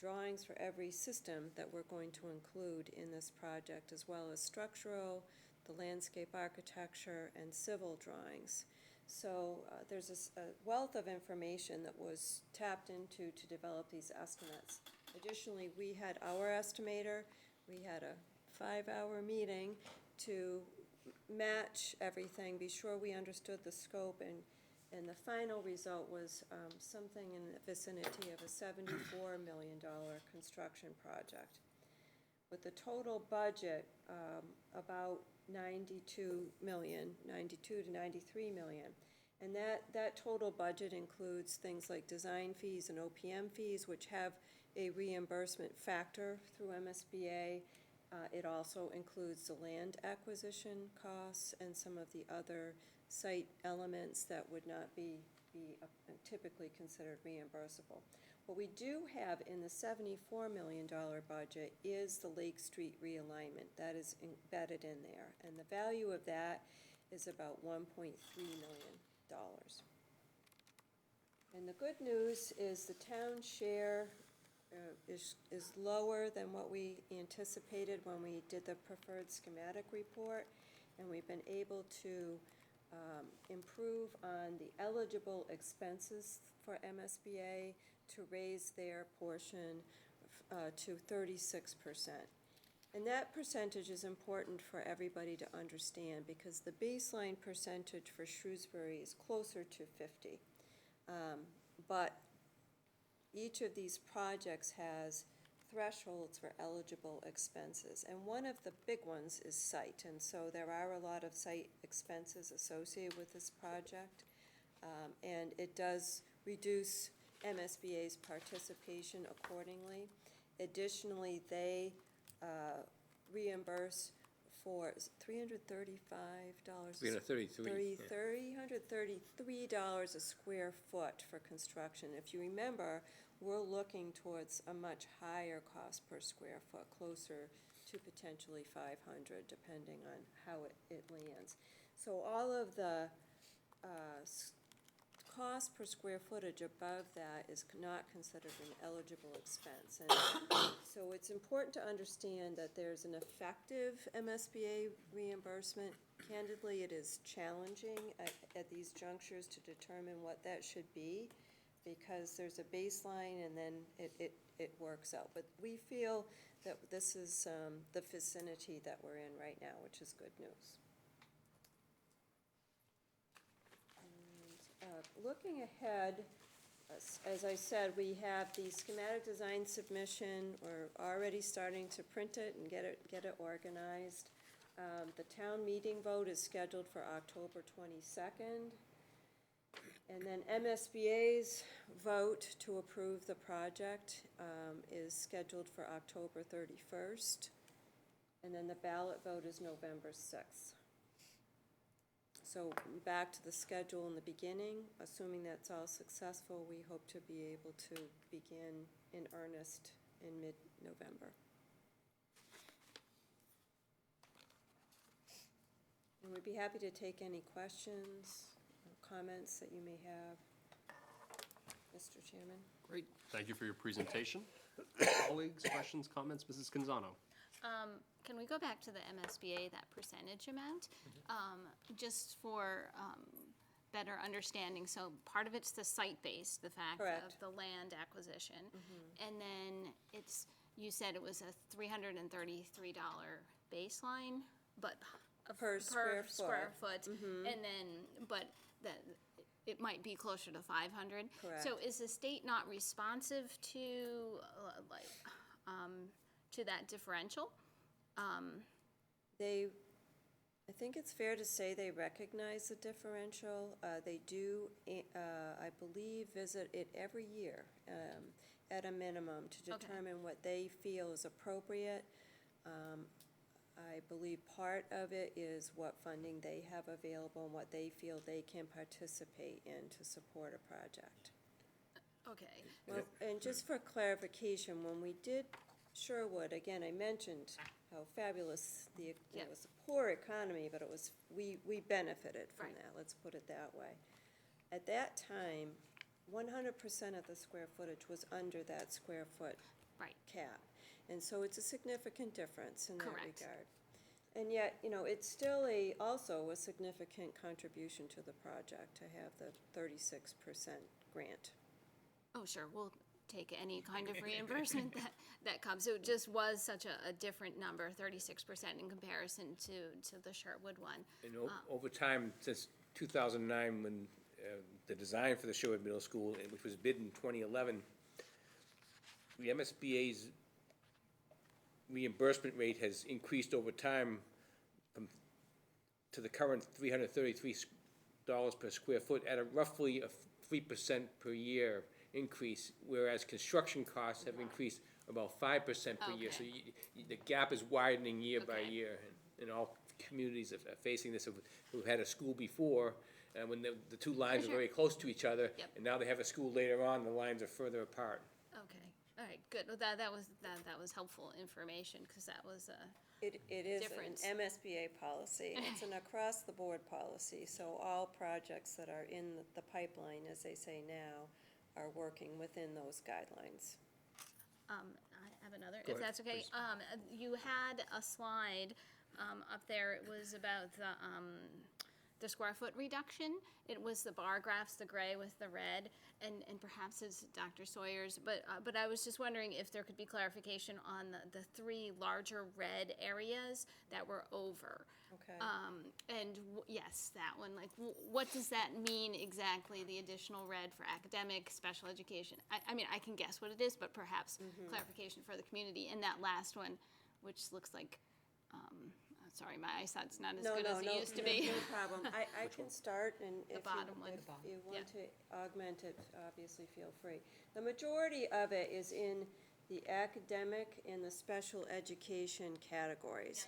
drawings for every system that we're going to include in this project, as well as structural, the landscape architecture, and civil drawings. So there's a wealth of information that was tapped into to develop these estimates. Additionally, we had our estimator. We had a 5-hour meeting to match everything, be sure we understood the scope, and the final result was something in the vicinity of a $74 million construction project, with the total budget about $92 to $93 million. And that total budget includes things like design fees and OPM fees, which have a reimbursement factor through MSBA. It also includes the land acquisition costs and some of the other site elements that would not be typically considered reimbursable. What we do have in the $74 million budget is the Lake Street realignment. That is embedded in there, and the value of that is about $1.3 million. And the good news is the town share is lower than what we anticipated when we did the preferred schematic report, and we've been able to improve on the eligible expenses for MSBA to raise their portion to 36%. And that percentage is important for everybody to understand, because the baseline percentage for Shrewsbury is closer to 50. But each of these projects has thresholds for eligible expenses, and one of the big ones is site, and so there are a lot of site expenses associated with this project, and it does reduce MSBA's participation accordingly. Additionally, they reimburse for $335. $333 a square foot for construction. If you remember, we're looking towards a much higher cost per square foot, closer to potentially $500, depending on how it lands. So all of the cost per square footage above that is not considered an eligible expense. And so it's important to understand that there's an effective MSBA reimbursement. Candidly, it is challenging at these junctures to determine what that should be, because there's a baseline and then it works out. But we feel that this is the vicinity that we're in right now, which is good news. Looking ahead, as I said, we have the schematic design submission. We're already starting to print it and get it organized. The town meeting vote is scheduled for October 22nd. And then MSBA's vote to approve the project is scheduled for October 31st. And then the ballot vote is November 6th. So back to the schedule in the beginning, assuming that's all successful, we hope to be able to begin in earnest in mid-November. And we'd be happy to take any questions or comments that you may have, Mr. Chairman. Great, thank you for your presentation. Colleagues, questions, comments, Mrs. Canzano? Can we go back to the MSBA, that percentage amount? Just for better understanding, so part of it's the site-based, the fact Correct. of the land acquisition. And then it's, you said it was a $333 baseline, but Per square foot. And then, but that, it might be closer to 500. Correct. So is the state not responsive to, to that differential? I think it's fair to say they recognize the differential. They do, I believe, visit it every year at a minimum to determine what they feel is appropriate. I believe part of it is what funding they have available and what they feel they can participate in to support a project. Okay. Well, and just for clarification, when we did Sherwood, again, I mentioned how fabulous it was a poor economy, but it was, we benefited from Right. that, let's put it that way. At that time, 100% of the square footage was under that square foot Right. cap. And so it's a significant difference in that Correct. regard. And yet, it's still also a significant contribution to the project to have the 36% grant. Oh, sure, we'll take any kind of reimbursement that comes. So it just was such a different number, 36% in comparison to the Sherwood one. And over time, since 2009, when the design for the Sherwood Middle School, which was bid in 2011, the MSBA's reimbursement rate has increased over time to the current $333 dollars per square foot at a roughly a 3% per year increase, whereas construction costs have increased about 5% per year. So Okay. the gap is widening year by Okay. year, and all communities are facing this, who've had a school before, when the two lines are sure. very close to each other, Yep. and now they have a school later on, the lines are further apart. Okay, all right, good. Well, that was helpful information, because that was, It is an Difference. MSBA policy, and it's an across-the-board policy, so all projects that are in the pipeline, as they say now, are working within those guidelines. I have another, Go if ahead, that's okay. please. You had a slide, up there, it was about the square foot reduction. It was the bar graphs, the gray with the red, and perhaps it's Dr. Sawyer's, but I was just wondering if there could be clarification on the three larger red areas that were over. Okay. Yes, that one, like, what does that mean exactly, the additional red for academic, special education? I mean, I can guess what it is, but perhaps clarification for the community. And that last one, which looks like, sorry, my eyesight's not as good as it used to be. No problem. I can start, and if bottom one. if you Yeah. want to augment it, obviously feel free. The majority of it is in the academic and the special education categories.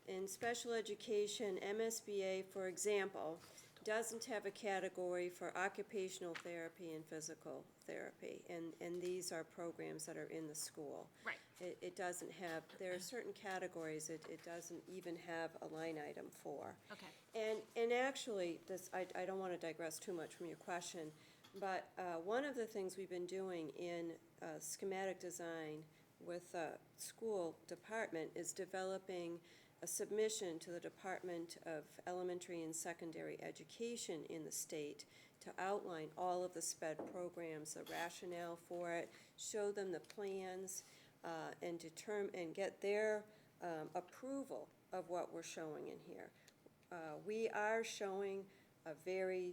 In special education, MSBA, for example, doesn't have a category for occupational therapy and physical therapy, and these are programs that are in the school. Right. It doesn't have, there are certain categories it doesn't even have a line item for. Okay. And actually, I don't want to digress too much from your question, but one of the things we've been doing in schematic design with the school department is developing a submission to the Department of Elementary and Secondary Education in the state to outline all of the SPED programs, the rationale for it, show them the plans, and get their approval of what we're showing in here. We are showing a very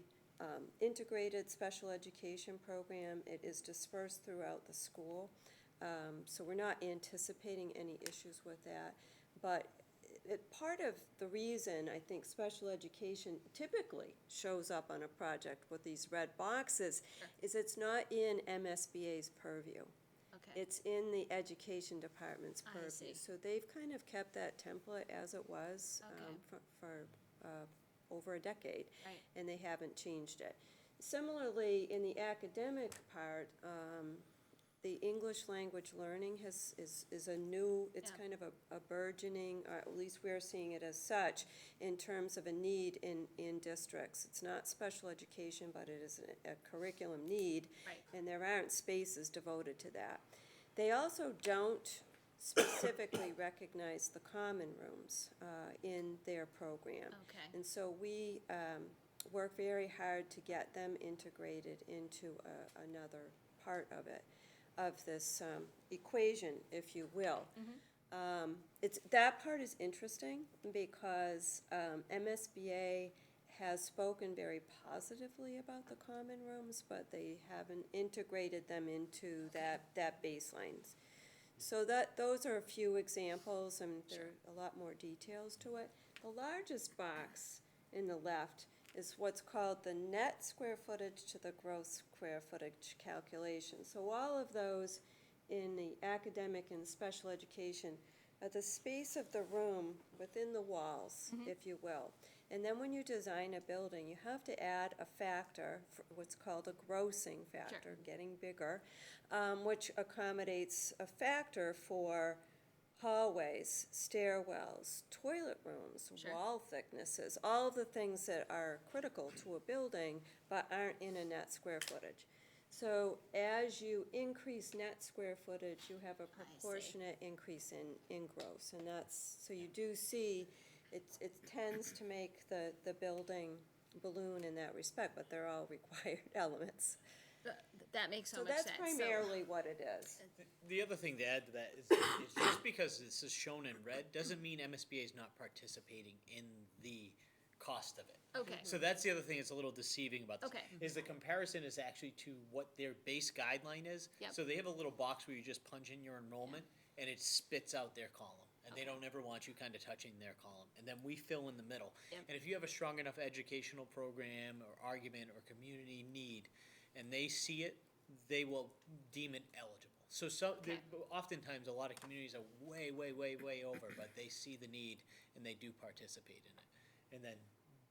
integrated special education program. It is dispersed throughout the school, so we're not anticipating any issues with that. But part of the reason I think special education typically shows up on a project with these red boxes is it's not in MSBA's purview. Okay. It's in the education department's I purview. see. So they've kind of kept that template as it was Okay. for over a decade. Right. And they haven't changed it. Similarly, in the academic part, the English language learning is a new, it's Yeah. kind of a burgeoning, or at least we're seeing it as such, in terms of a need in districts. It's not special education, but it is a curriculum need. Right. And there aren't spaces devoted to that. They also don't specifically recognize the common rooms in their program. Okay. And so we work very hard to get them integrated into another part of it, of this equation, if you will. That part is interesting because MSBA has spoken very positively about the common rooms, but they haven't integrated them into that baseline. So those are a few examples, and there are a lot more details to it. The largest box in the left is what's called the net square footage to the gross square footage calculation. So all of those in the academic and special education are the space of the room within the walls, if you will. And then when you design a building, you have to add a factor, what's called a grossing factor, getting bigger, which accommodates a factor for hallways, stairwells, toilet rooms, wall thicknesses, all of the things that are critical to a building but aren't in a net square footage. So as you increase net square footage, you have a proportionate increase in gross. And that's, so you do see, it tends to make the building balloon in that respect, but they're all required elements. That makes so So much sense. that's primarily what it is. The other thing to add to that is just because this is shown in red doesn't mean MSBA is not participating in the cost of it. Okay. So that's the other thing that's a little deceiving about this. Okay. Is the comparison is actually to what their base guideline is. Yep. So they have a little box where you just punch in your enrollment and it spits out their column. And They don't ever want you kind of touching their column, and then we fill in the middle. Yep. And if you have a strong enough educational program or argument or community need, and they see it, they will deem it eligible. So Okay. oftentimes, a lot of communities are way, way, way, way over, but they see the need and they do participate in it. And then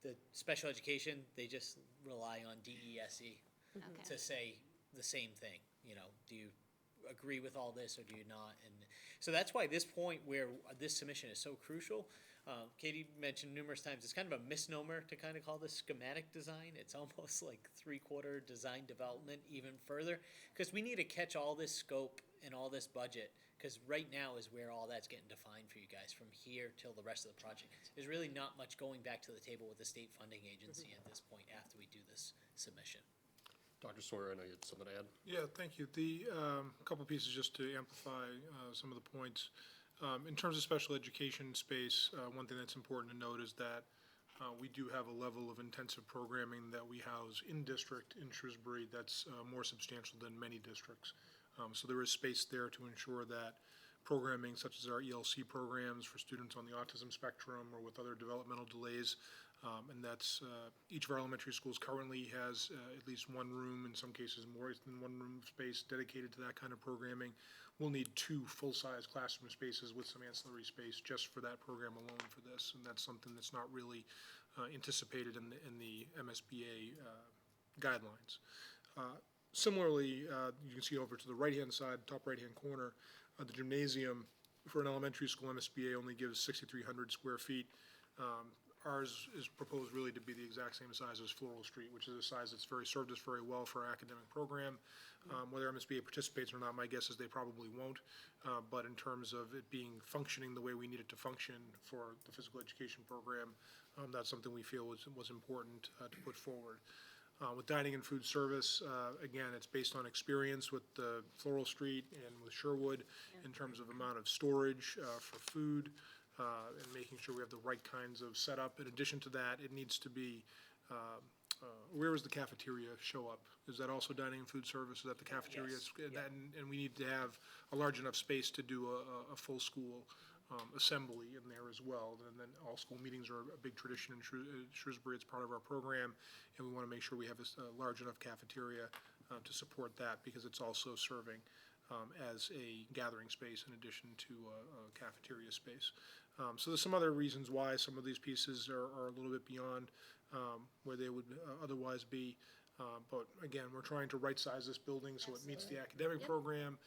the special education, they just rely on DESE Okay. to say the same thing, do you agree with all this or do you not? And so that's why this point where this submission is so crucial. Katie mentioned numerous times, it's kind of a misnomer to kind of call this schematic design. It's almost like three-quarter design development even further, because we need to catch all this scope and all this budget, because right now is where all that's getting defined for you guys from here till the rest of the project. There's really not much going back to the table with the state funding agency at this point after we do this submission. Dr. Sawyer, I know you had something to add. Yeah, thank you. The couple pieces just to amplify some of the points. In terms of special education space, one thing that's important to note is that we do have a level of intensive programming that we house in district in Shrewsbury that's more substantial than many districts. So there is space there to ensure that programming such as our ELC programs for students on the autism spectrum or with other developmental delays, and that's each of our elementary schools currently has at least one room, in some cases more than one room space dedicated to that kind of programming. We'll need 2 full-size classroom spaces with some ancillary space just for that program alone for this, and that's something that's not really anticipated in the MSBA guidelines. Similarly, you can see over to the right-hand side, top right-hand corner, the gymnasium for an elementary school MSBA only gives 6,300 square feet. Ours is proposed really to be the exact same size as Floral Street, which is a size that's served us very well for our academic program. Whether MSBA participates or not, my guess is they probably won't. But in terms of it being functioning the way we need it to function for the physical education program, that's something we feel was important to put forward. With dining and food service, again, it's based on experience with the Floral Street and with Sherwood in terms of amount of storage for food and making sure we have the right kinds of setup. In addition to that, it needs to be, where does the cafeteria show up? Is that also dining and food service? Is that the cafeteria? Yes. Yeah. And we need to have a large enough space to do a full school assembly in there as well. And then all school meetings are a big tradition in Shrewsbury. It's part of our program, and we want to make sure we have a large enough cafeteria to support that, because it's also serving as a gathering space in addition to a cafeteria space. So there's some other reasons why some of these pieces are a little bit beyond where they would otherwise be. But again, we're trying to right-size this building so it meets the academic program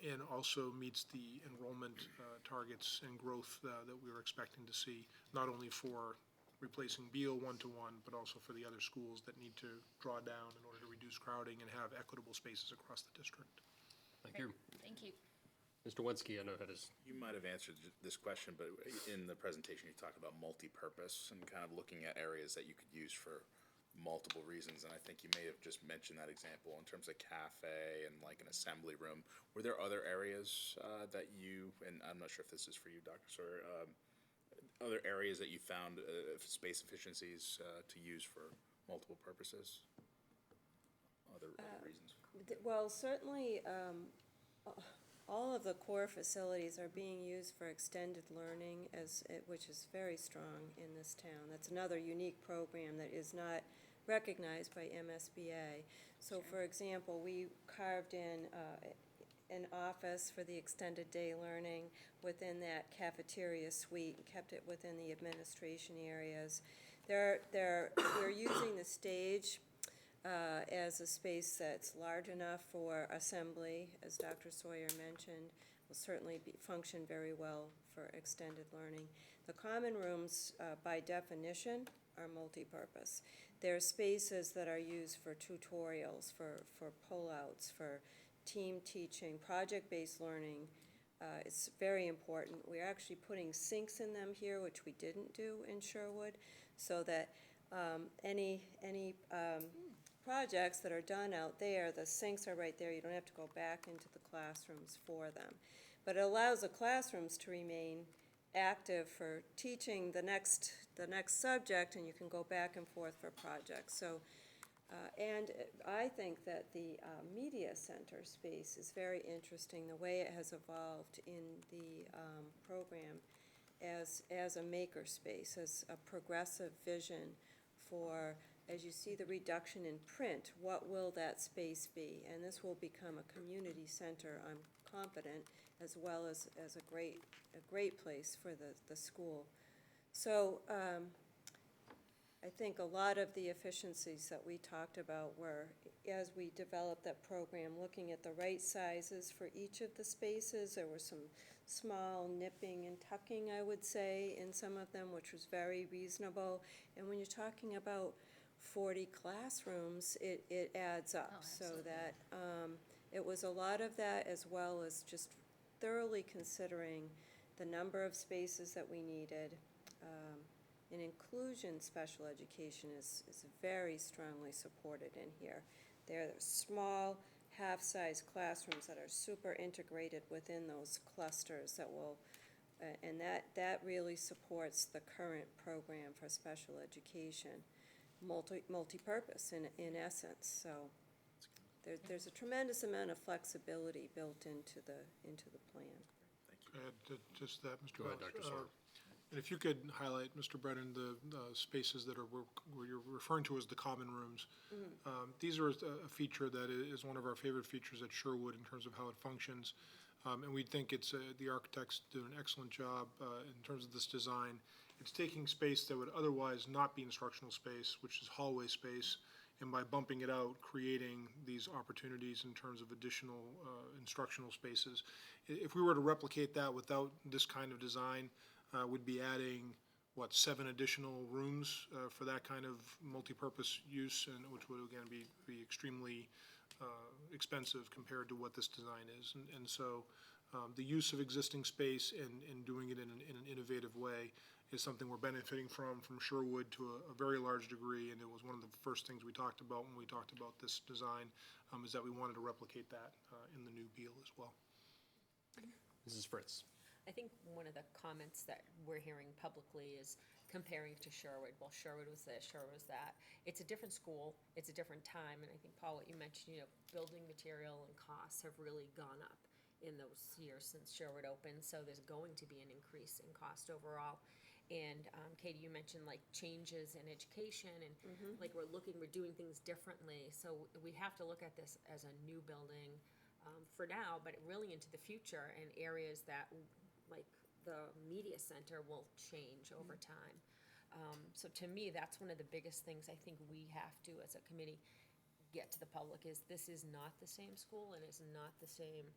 and also meets the enrollment targets and growth that we were expecting to see, not only for replacing Beal one-to-one, but also for the other schools that need to draw down in order to reduce crowding and have equitable spaces across the district. Thank you. Thank you. Mr. Wensky, I know had his, You might have answered this question, but in the presentation, you talked about multi-purpose and kind of looking at areas that you could use for multiple reasons, and I think you may have just mentioned that example in terms of cafe and like an assembly room. Were there other areas that you, and I'm not sure if this is for you, Dr. Sawyer, other areas that you found space efficiencies to use for multiple purposes? Other reasons? Well, certainly, all of the core facilities are being used for extended learning, which is very strong in this town. That's another unique program that is not recognized by MSBA. So, for example, we carved in an office for the extended day learning within that cafeteria suite and kept it within the administration areas. We're using the stage as a space that's large enough for assembly, as Dr. Sawyer mentioned, will certainly function very well for extended learning. The common rooms, by definition, are multi-purpose. They're spaces that are used for tutorials, for pullouts, for team teaching, project-based learning. It's very important. We're actually putting sinks in them here, which we didn't do in Sherwood, so that any projects that are done out there, the sinks are right there. You don't have to go back into the classrooms for them. But it allows the classrooms to remain active for teaching the next subject, and you can go back and forth for projects. So And I think that the media center space is very interesting, the way it has evolved in the program as a maker space, as a progressive vision for, as you see the reduction in print, what will that space be? And this will become a community center, I'm confident, as well as a great place for the school. So I think a lot of the efficiencies that we talked about were, as we developed that program, looking at the right sizes for each of the spaces. There were some small nipping and tucking, I would say, in some of them, which was very reasonable. And when you're talking about 40 classrooms, it adds up. So that it was a lot of that, as well as just thoroughly considering the number of spaces that we needed. And inclusion special education is very strongly supported in here. They're small, half-size classrooms that are super integrated within those clusters that will, and that really supports the current program for special education, multi-purpose in essence. So there's a tremendous amount of flexibility built into the plan. Just that, Mr. Go ahead, Welch. Dr. Sawyer. And if you could highlight, Mr. Brennan, the spaces that where you're referring to as the common rooms. These are a feature that is one of our favorite features at Sherwood in terms of how it functions. And we think the architects do an excellent job in terms of this design. It's taking space that would otherwise not be instructional space, which is hallway space, and by bumping it out, creating these opportunities in terms of additional instructional spaces. If we were to replicate that without this kind of design, we'd be adding, 7 additional rooms for that kind of multi-purpose use, and which would again be extremely expensive compared to what this design is. And so the use of existing space and doing it in an innovative way is something we're benefiting from Sherwood to a very large degree, and it was one of the first things we talked about when we talked about this design, is that we wanted to replicate that in the new Beal as well. Mrs. Fritz. I think one of the comments that we're hearing publicly is comparing to Sherwood. Well, Sherwood was this, Sherwood was that. It's a different school, it's a different time, and I think, Paul, what you mentioned, building material and costs have really gone up in those years since Sherwood opened, so there's going to be an increase in cost overall. And Katie, you mentioned like changes in education and like we're doing things differently. So we have to look at this as a new building for now, but really into the future and areas that like the media center will change over time. So to me, that's one of the biggest things I think we have to, as a committee, get to the public is this is not the same school and it's not the same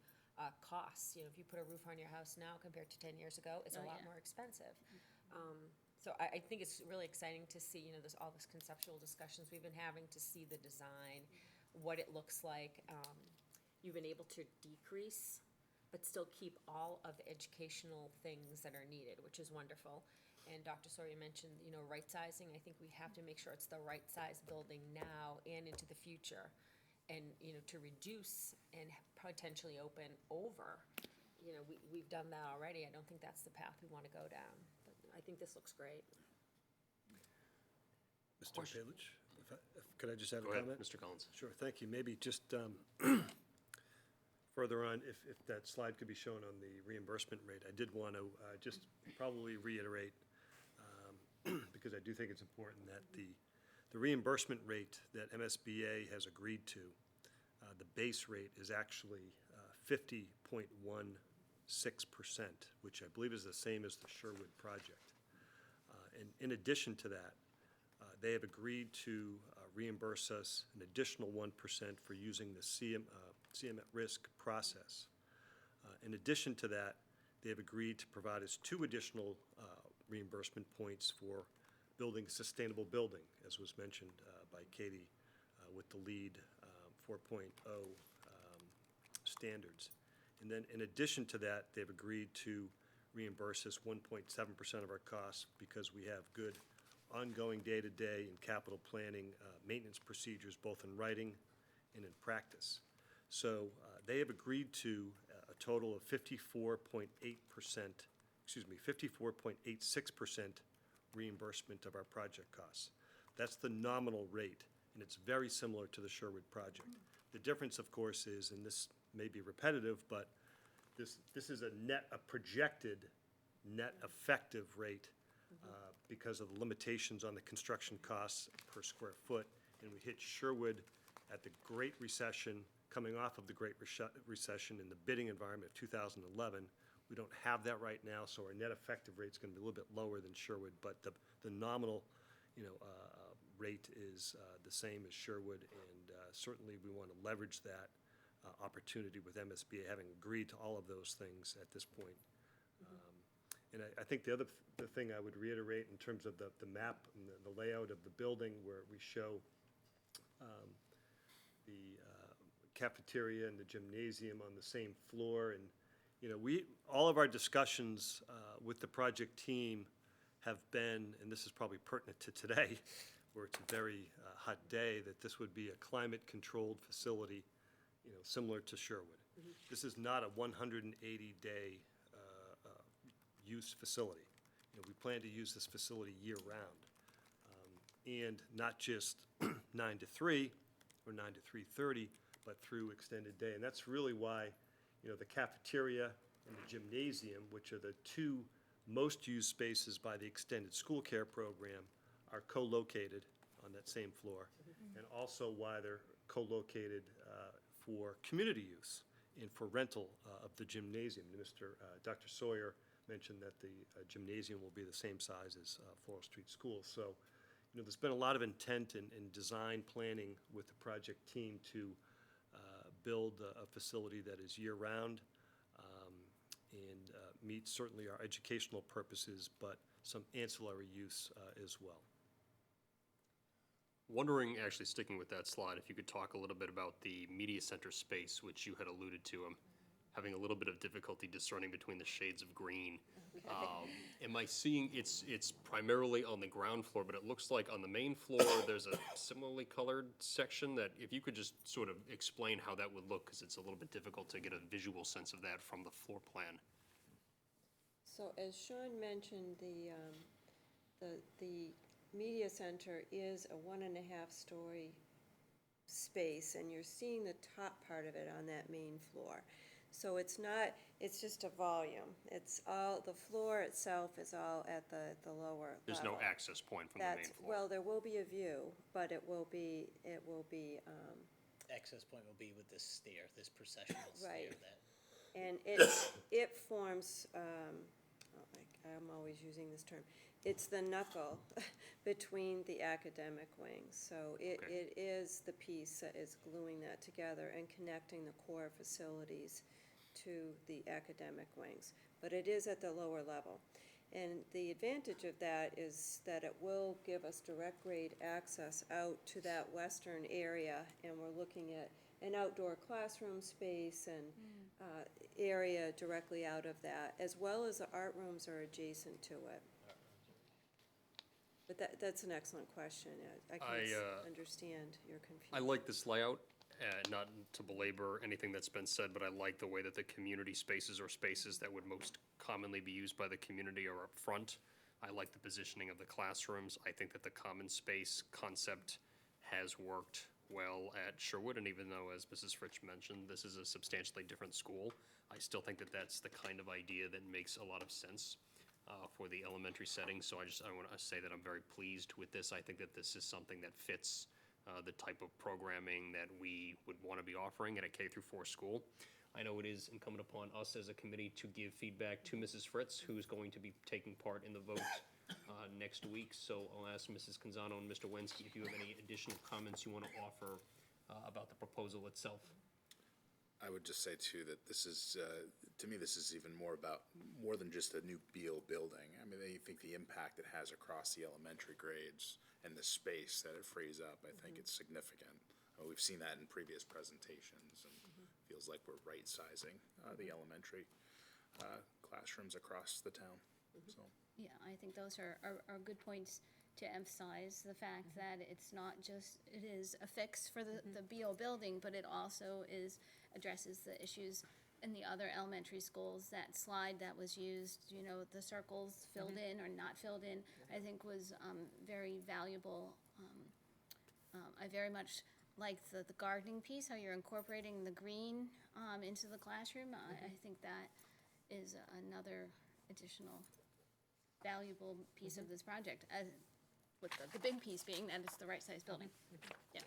costs. If you put a roof on your house now compared to 10 years ago, it's a lot more expensive. So I think it's really exciting to see, there's all this conceptual discussions we've been having to see the design, what it looks like. You've been able to decrease, but still keep all of the educational things that are needed, which is wonderful. And Dr. Sawyer mentioned, right sizing. I think we have to make sure it's the right size building now and into the future. And, to reduce and potentially open over, we've done that already. I don't think that's the path we want to go down. But I think this looks great. Mr. Palich, could I just have a Go ahead, comment? Mr. Collins. Sure, thank you. Maybe just further on, if that slide could be shown on the reimbursement rate, I did want to just probably reiterate, because I do think it's important that the reimbursement rate that MSBA has agreed to, the base rate is actually 50.16%, which I believe is the same as the Sherwood project. And in addition to that, they have agreed to reimburse us an additional 1% for using the CM at risk process. In addition to that, they have agreed to provide us 2 additional reimbursement points for building a sustainable building, as was mentioned by Katie with the LEED 4.0 standards. And then in addition to that, they've agreed to reimburse us 1.7% of our costs because we have good ongoing day-to-day and capital planning maintenance procedures, both in writing and in practice. So they have agreed to a total of 54.86% reimbursement of our project costs. That's the nominal rate. and it's very similar to the Sherwood project. The difference, of course, is, and this may be repetitive, but this is a projected net effective rate because of the limitations on the construction costs per square foot. And we hit Sherwood at the Great Recession, coming off of the Great Recession in the bidding environment of 2011. We don't have that right now, so our net effective rate's gonna be a little bit lower than Sherwood, but the nominal, rate is the same as Sherwood, and certainly we want to leverage that opportunity with MSBA, having agreed to all of those things at this point. And I think the thing I would reiterate in terms of the map and the layout of the building, where we show the cafeteria and the gymnasium on the same floor, and all of our discussions with the project team have been, and this is probably pertinent to today, where it's a very hot day, that this would be a climate-controlled facility, similar to Sherwood. This is not a 180-day use facility. We plan to use this facility year-round, and not just 9 to 3 or 9 to 3:30, but through extended day. And that's really why, the cafeteria and the gymnasium, which are the two most used spaces by the extended school care program, are co-located on that same floor, and also why they're co-located for community use and for rental of the gymnasium. Dr. Sawyer mentioned that the gymnasium will be the same size as Floral Street School. So, there's been a lot of intent and design planning with the project team to build a facility that is year-round and meets certainly our educational purposes, but some ancillary use as well. Wondering, actually sticking with that slide, if you could talk a little bit about the media center space, which you had alluded to. I'm having a little bit of difficulty discerning between the shades of green. Am I seeing, it's primarily on the ground floor, but it looks like on the main floor, there's a similarly colored section that, if you could just sort of explain how that would look, because it's a little bit difficult to get a visual sense of that from the floor plan. So as Sean mentioned, the media center is a 1.5-story space, and you're seeing the top part of it on that main floor. So it's just a volume. It's all, the floor itself is all at the lower level. There's no access point from the main floor. Well, there will be a view, but it will be, Access point will be with this stair, this processional Right. stair that. and it forms, I'm always using this term, it's the knuckle between the academic wings. So it is the piece that is gluing that together and connecting the core facilities to the academic wings. But it is at the lower level. And the advantage of that is that it will give us direct grade access out to that western area, and we're looking at an outdoor classroom space and area directly out of that, as well as the art rooms are adjacent to it. But that's an excellent question. I can understand your confusion. I like this layout, not to belabor anything that's been said, but I like the way that the community spaces or spaces that would most commonly be used by the community are up front. I like the positioning of the classrooms. I think that the common space concept has worked well at Sherwood, and even though, as Mrs. Fritsch mentioned, this is a substantially different school, I still think that that's the kind of idea that makes a lot of sense for the elementary setting. So I want to say that I'm very pleased with this. I think that this is something that fits the type of programming that we would want to be offering at a K-4 school. I know it is incumbent upon us as a committee to give feedback to Mrs. Fritz, who's going to be taking part in the vote next week. So I'll ask Mrs. Canzano and Mr. Wensky if you have any additional comments you want to offer about the proposal itself. I would just say too that this is, to me, this is even more than just a new Beal building. I mean, I think the impact it has across the elementary grades and the space that it frees up, I think it's significant. We've seen that in previous presentations, and feels like we're right-sizing the elementary classrooms across the town, so. Yeah, I think those are good points to emphasize the fact that it's not just, it is a fix for the Beal building, but it also addresses the issues in the other elementary schools. That slide that was used, the circles filled in or not filled in, I think was very valuable I very much like the gardening piece, how you're incorporating the green into the classroom. I think that is another additional valuable piece of this project, with the big piece being that it's the right size building. Yeah.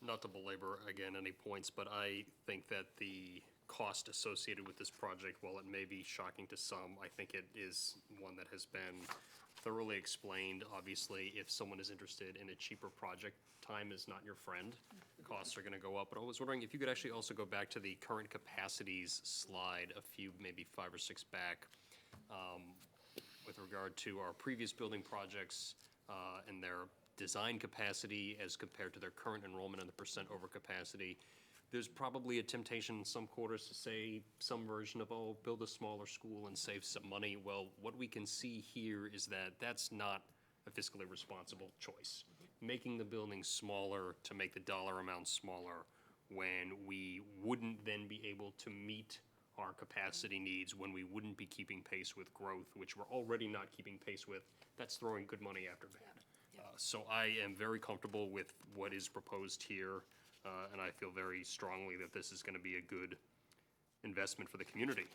Not to belabor, again, any points, but I think that the cost associated with this project, while it may be shocking to some, I think it is one that has been thoroughly explained. Obviously, if someone is interested in a cheaper project, time is not your friend. Costs are gonna go up, but I was wondering if you could actually also go back to the current capacities slide, a few, maybe 5 or 6 back, with regard to our previous building projects, and their design capacity as compared to their current enrollment and the percent over capacity. There's probably a temptation in some quarters to say some version of, oh, build a smaller school and save some money. Well, what we can see here is that that's not a fiscally responsible choice. Making the building smaller to make the dollar amount smaller when we wouldn't then be able to meet our capacity needs, when we wouldn't be keeping pace with growth, which we're already not keeping pace with, that's throwing good money after bad. So I am very comfortable with what is proposed here, and I feel very strongly that this is gonna be a good investment for the community.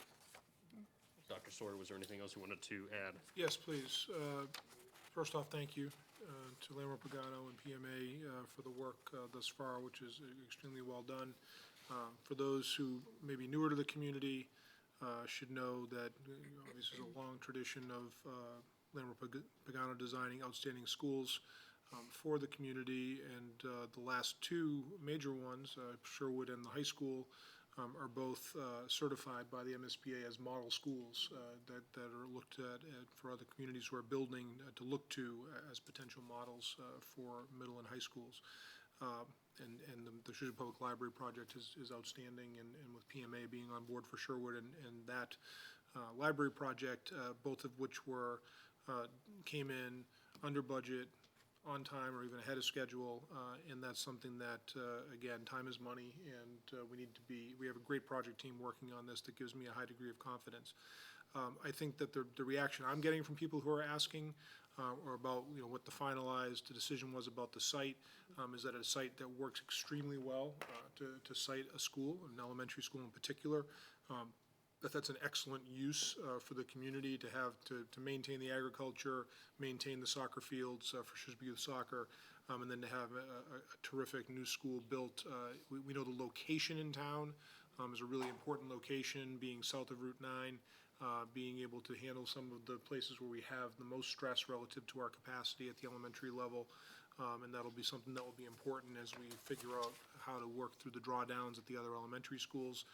Dr. Sawyer, was there anything else you wanted to add? Yes, please. First off, thank you to Lamar Pagano and PMA for the work thus far, which is extremely well done. For those who may be newer to the community, should know that obviously there's a long tradition of Lamar Pagano designing outstanding schools for the community, and the last two major ones, Sherwood and the high school, are both certified by the MSBA as model schools that are looked at for other communities who are building to look to as potential models for middle and high schools. And the Shrewsbury Public Library project is outstanding, and with PMA being on board for Sherwood and that library project, both of which came in under budget, on time, or even ahead of schedule, and that's something that, again, time is money, and we have a great project team working on this that gives me a high degree of confidence. I think that the reaction I'm getting from people who are asking, or about, what the finalized decision was about the site, is that a site that works extremely well to site a school, an elementary school in particular, that's an excellent use for the community to have to maintain the agriculture, maintain the soccer fields for Shrewsbury Youth Soccer, and then to have a terrific new school built. We know the location in town is a really important location, being south of Route 9, being able to handle some of the places where we have the most stress relative to our capacity at the elementary level. And that'll be something that will be important as we figure out how to work through the drawdowns at the other elementary schools.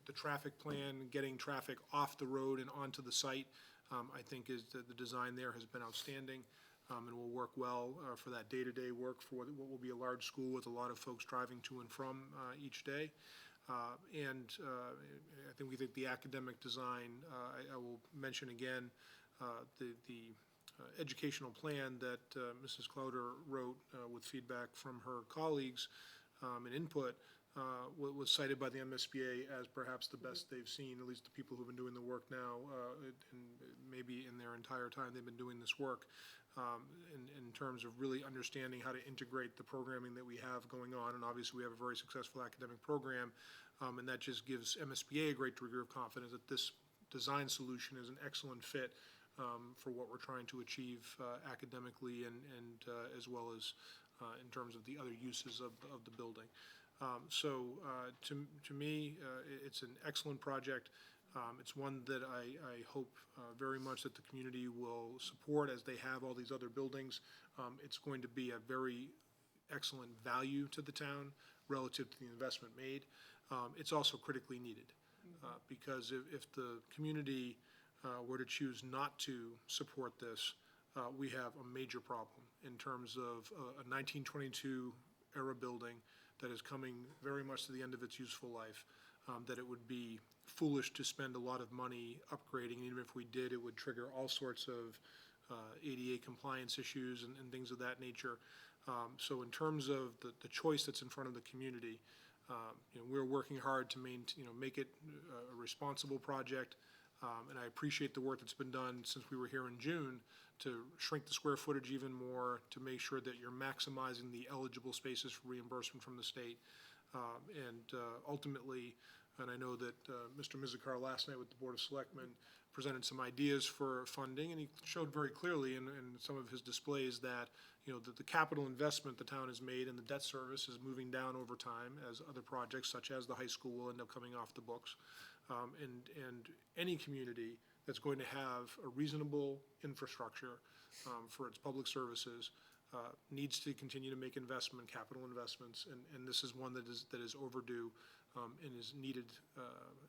The traffic plan, getting traffic off the road and onto the site, I think is the design there has been outstanding, and will work well for that day-to-day work for what will be a large school with a lot of folks driving to and from each day. And we think the academic design, I will mention again, the educational plan that Mrs. Clouder wrote with feedback from her colleagues and input, was cited by the MSBA as perhaps the best they've seen, at least the people who've been doing the work now, and maybe in their entire time they've been doing this work, in terms of really understanding how to integrate the programming that we have going on. And obviously we have a very successful academic program, and that just gives MSBA a great degree of confidence that this design solution is an excellent fit for what we're trying to achieve academically and as well as in terms of the other uses of the building. So to me, it's an excellent project. It's one that I hope very much that the community will support as they have all these other buildings. It's going to be a very excellent value to the town relative to the investment made. It's also critically needed because if the community were to choose not to support this, we have a major problem in terms of a 1922 era building that is coming very much to the end of its useful life, that it would be foolish to spend a lot of money upgrading. Even if we did, it would trigger all sorts of ADA compliance issues and things of that nature. So in terms of the choice that's in front of the community, we're working hard to make it a responsible project, And I appreciate the work that's been done since we were here in June to shrink the square footage even more, to make sure that you're maximizing the eligible spaces for reimbursement from the state. Ultimately, and I know that Mr. Mizikar last night with the Board of Selectmen presented some ideas for funding, and he showed very clearly in some of his displays that, the capital investment the town has made in the debt service is moving down over time as other projects, such as the high school, will end up coming off the books. And any community that's going to have a reasonable infrastructure for its public services needs to continue to make capital investments, and this is one that is overdue and is needed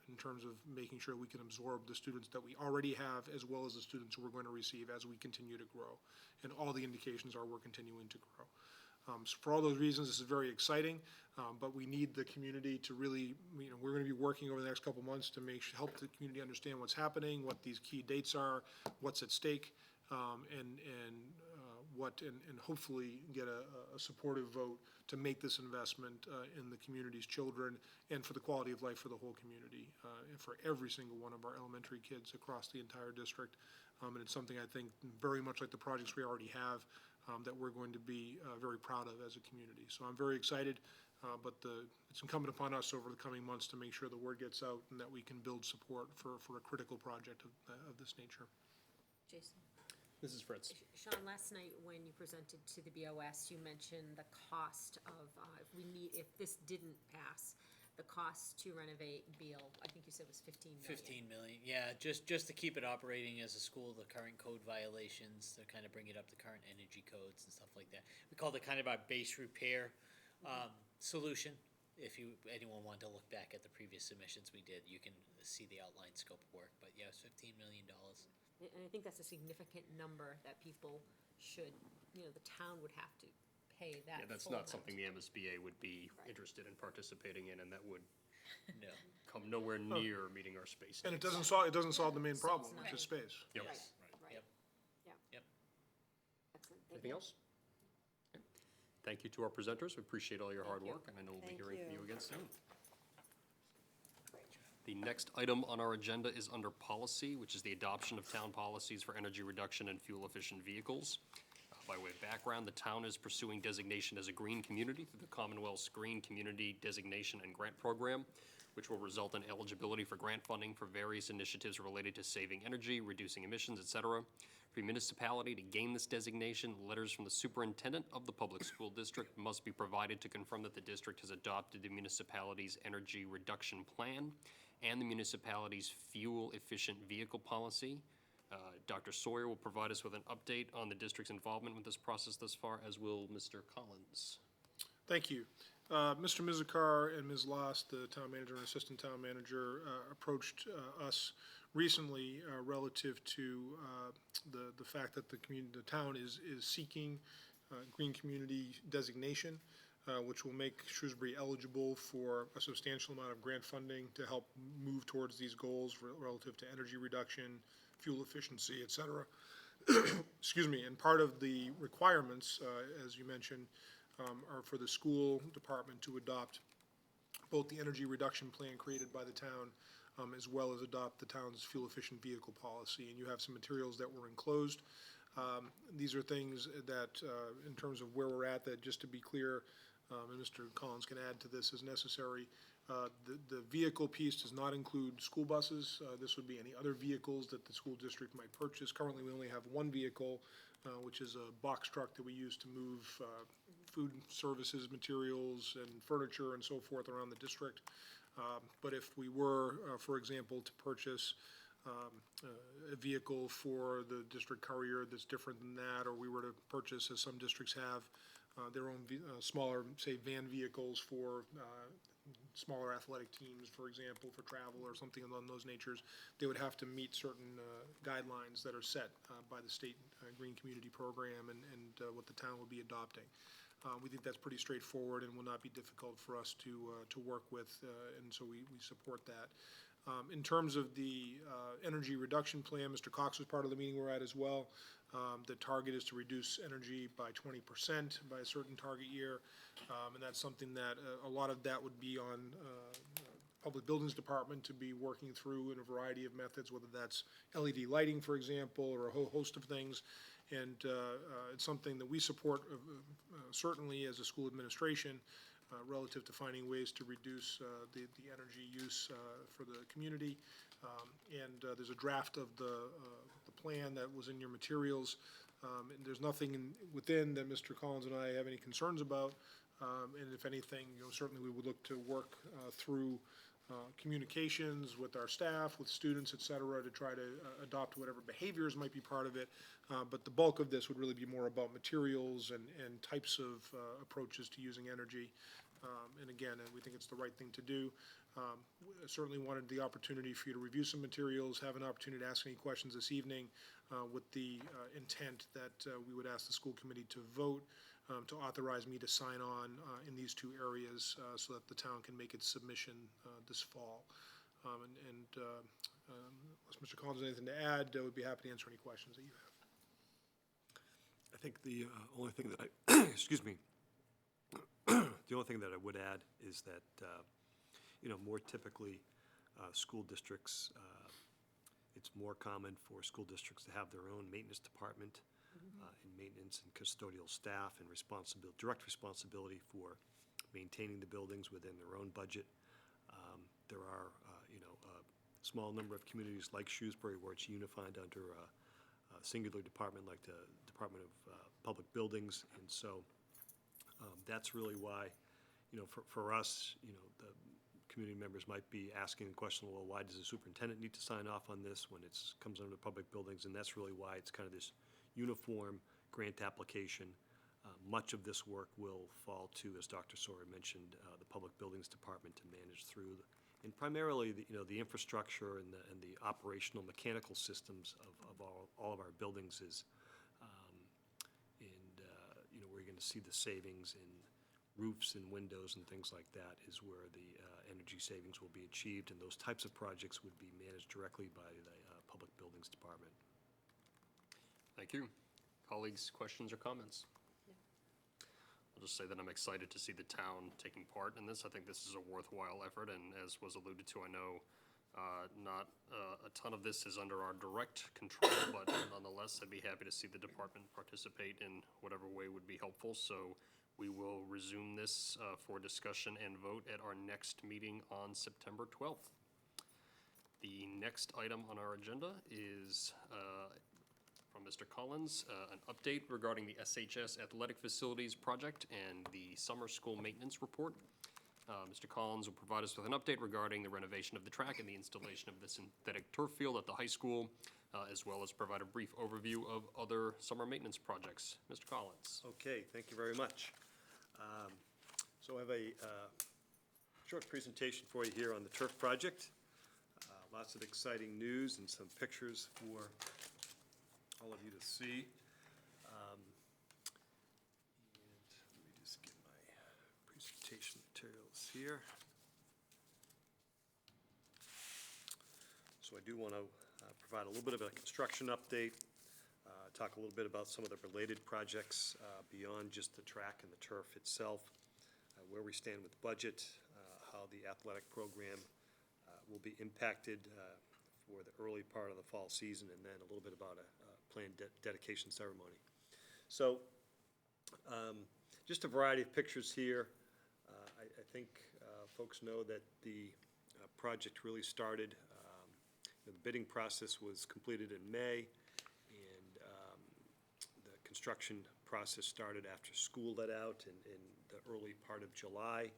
in terms of making sure we can absorb the students that we already have, as well as the students who we're going to receive as we continue to grow. And all the indications are we're continuing to grow. So for all those reasons, this is very exciting, but we need the community to really, we're going to be working over the next couple months to help the community understand what's happening, what these key dates are, what's at stake, and hopefully get a supportive vote to make this investment in the community's children and for the quality of life for the whole community, and for every single one of our elementary kids across the entire district. And it's something I think very much like the projects we already have, that we're going to be very proud of as a community. So I'm very excited, but it's incumbent upon us over the coming months to make sure the word gets out and that we can build support for a critical project of this nature. Jason? Mrs. Fritz. Sean, last night when you presented to the BOS, you mentioned the cost of, if this didn't pass, the cost to renovate Beal, I think you said was $15 million. 15 million, yeah, just to keep it operating as a school, the current code violations, to kind of bring it up to current energy codes and stuff like that. We called it kind of our base repair solution. If anyone wanted to look back at the previous submissions we did, you can see the outline scope of work, but yeah, it's $15 million. And I think that's a significant number that people should, the town would have to pay that. Yeah, that's full not amount. something the MSBA would be Right. interested in participating in, and that would No. come nowhere near meeting our space And it needs. doesn't solve the main problem, which is space. Yep. Right, right. Yep. Yeah. Yep. Excellent. Thank Anything you. else? Okay. Thank you to our presenters. We appreciate all your hard you. work, and I know we'll be Thank hearing from you. you again soon. The next item on our agenda is under policy, which is the adoption of town policies for energy reduction and fuel-efficient vehicles. By way of background, the town is pursuing designation as a green community through the Commonwealth's Green Community Designation and Grant Program, which will result in eligibility for grant funding for various initiatives related to saving energy, reducing emissions, et cetera. For a municipality to gain this designation, letters from the superintendent of the public school district must be provided to confirm that the district has adopted the municipality's energy reduction plan and the municipality's fuel-efficient vehicle policy. Dr. Sawyer will provide us with an update on the district's involvement with this process thus far, as will Mr. Collins. Thank you. Mr. Mizikar and Ms. Lost, the town manager and assistant town manager, approached us recently relative to the fact that the town is seeking green community designation, which will make Shrewsbury eligible for a substantial amount of grant funding to help move towards these goals relative to energy reduction, fuel efficiency, et cetera. Excuse me. And part of the requirements, as you mentioned, are for the school department to adopt both the energy reduction plan created by the town, as well as adopt the town's fuel-efficient vehicle policy. And you have some materials that were enclosed. These are things that, in terms of where we're at, that just to be clear, and Mr. Collins can add to this as necessary, the vehicle piece does not include school buses. This would be any other vehicles that the school district might purchase. Currently, we only have one vehicle, which is a box truck that we use to move food services, materials, and furniture and so forth around the district. But if we were, for example, to purchase a vehicle for the district courier that's different than that, or we were to purchase, as some districts have, their own smaller, say, van vehicles for smaller athletic teams, for example, for travel or something along those natures, they would have to meet certain guidelines that are set by the state Green Community Program and what the town will be adopting. We think that's pretty straightforward and will not be difficult for us to work with, and so we support that. In terms of the energy reduction plan, Mr. Cox was part of the meeting we're at as well. The target is to reduce energy by 20% by a certain target year, and that's something that a lot of that would be on Public Buildings Department to be working through in a variety of methods, whether that's LED lighting, for example, or a whole host of things. And it's something that we support certainly as a school administration relative to finding ways to reduce the energy use for the community. And there's a draft of the plan that was in your materials. And there's nothing within that Mr. Collins and I have any concerns about. And if anything, certainly we would look to work through communications with our staff, with students, et cetera, to try to adopt whatever behaviors might be part of it. But the bulk of this would really be more about materials and types of approaches to using energy. And again, we think it's the right thing to do. Certainly wanted the opportunity for you to review some materials, have an opportunity to ask any questions this evening with the intent that we would ask the school committee to vote to authorize me to sign on in these two areas so that the town can make its submission this fall. Unless Mr. Collins has anything to add, I would be happy to answer any questions that you have. I think the only thing that I, excuse me, the only thing that I would add is that, more typically, school districts, it's more common for school districts to have their own maintenance department and maintenance and custodial staff and direct responsibility for maintaining the buildings within their own budget. There are, a small number of communities like Shrewsbury where it's unified under a singular department like the Department of Public Buildings. And so that's really why, for us, the community members might be asking the question, well, why does the superintendent need to sign off on this when it comes under public buildings? And that's really why it's kind of this uniform grant application. Much of this work will fall to, as Dr. Sawyer mentioned, the Public Buildings Department to manage through, and primarily the infrastructure and the operational mechanical systems of all of our buildings is, where you're going to see the savings in roofs and windows and things like that is where the energy savings will be achieved, and those types of projects would be managed directly by the Public Buildings Department. Thank you. Colleagues, questions or comments? I'll just say that I'm excited to see the town taking part in this. I think this is a worthwhile effort, and as was alluded to, I know not a ton of this is under our direct control, but nonetheless, I'd be happy to see the department participate in whatever way would be helpful. So we will resume this for discussion and vote at our next meeting on September 12th. The next item on our agenda is from Mr. Collins, an update regarding the SHS Athletic Facilities Project and the Summer School Maintenance Report. Mr. Collins will provide us with an update regarding the renovation of the track and the installation of the synthetic turf field at the high school, as well as provide a brief overview of other summer maintenance projects. Mr. Collins. Okay, thank you very much. So I have a short presentation for you here on the turf project. Lots of exciting news and some pictures for all of you to see. And let me just get my presentation materials here. So I do want to provide a little bit of a construction update, talk a little bit about some of the related projects beyond just the track and the turf itself, where we stand with budget, how the athletic program will be impacted for the early part of the fall season, and then a little bit about a planned dedication ceremony. So just a variety of pictures here. I think folks know that the project really started, the bidding process was completed in May, and the construction process started after school let out in the early part of July.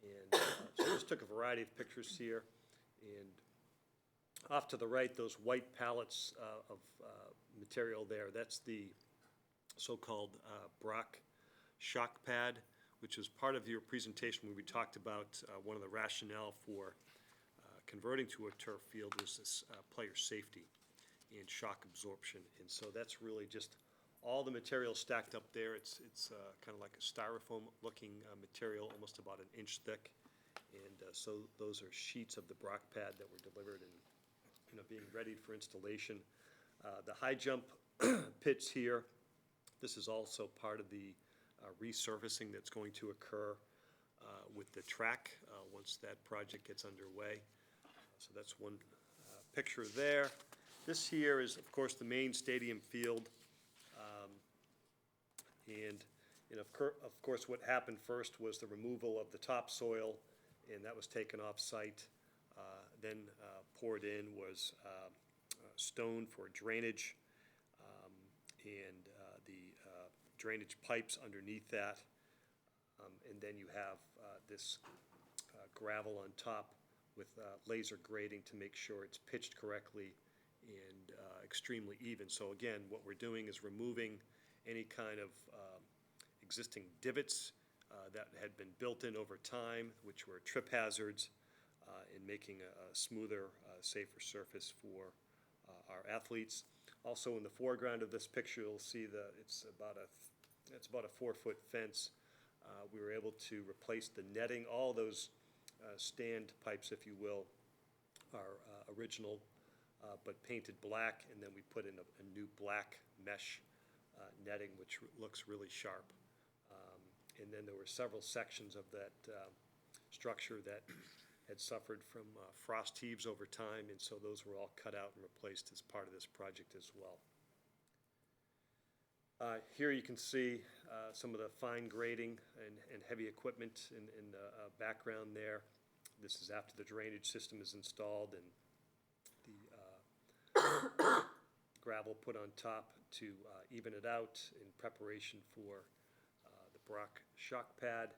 And so I just took a variety of pictures here. And off to the right, those white pallets of material there, that's the so-called Brock shock pad, which was part of your presentation when we talked about one of the rationale for converting to a turf field was this player safety and shock absorption. And so that's really just all the material stacked up there. It's kind of like a styrofoam-looking material, almost about an inch thick. And so those are sheets of the Brock pad that were delivered and being readied for installation. The high jump pits here, this is also part of the resurfacing that's going to occur with the track once that project gets underway. So that's one picture there. This here is, of course, the main stadium field. And of course, what happened first was the removal of the topsoil, and that was taken off-site. Then poured in was stone for drainage, and the drainage pipes underneath that. And then you have this gravel on top with laser grading to make sure it's pitched correctly and extremely even. So again, what we're doing is removing any kind of existing divots that had been built in over time, which were trip hazards, and making a smoother, safer surface for our athletes. Also in the foreground of this picture, you'll see it's about a 4-foot fence. We were able to replace the netting. All those stand pipes, if you will, are original, but painted black, and then we put in a new black mesh netting, which looks really sharp. And then there were several sections of that structure that had suffered from frost heaves over time, and so those were all cut out and replaced as part of this project as well. Here you can see some of the fine grading and heavy equipment in the background there. This is after the drainage system is installed and the gravel put on top to even it out in preparation for the Brock shock pad.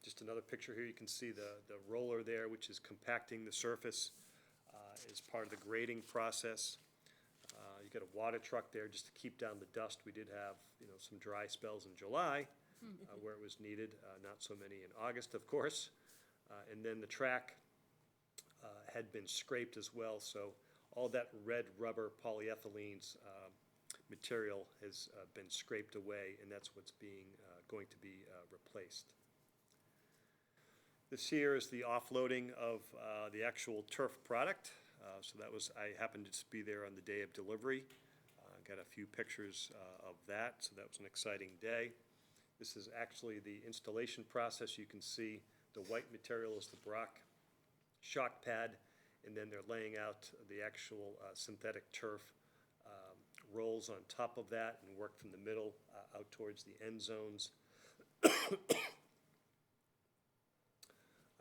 Just another picture here, you can see the roller there, which is compacting the surface as part of the grading process. You got a water truck there just to keep down the dust. We did have, some dry spells in July where it was needed, not so many in August, of course. And then the track had been scraped as well, so all that red rubber polyethylenes material has been scraped away, and that's what's going to be replaced. This here is the offloading of the actual turf product. So I happened to be there on the day of delivery. Got a few pictures of that, so that was an exciting day. This is actually the installation process. You can see the white material is the Brock shock pad, and then they're laying out the actual synthetic turf rolls on top of that and work from the middle out towards the end zones.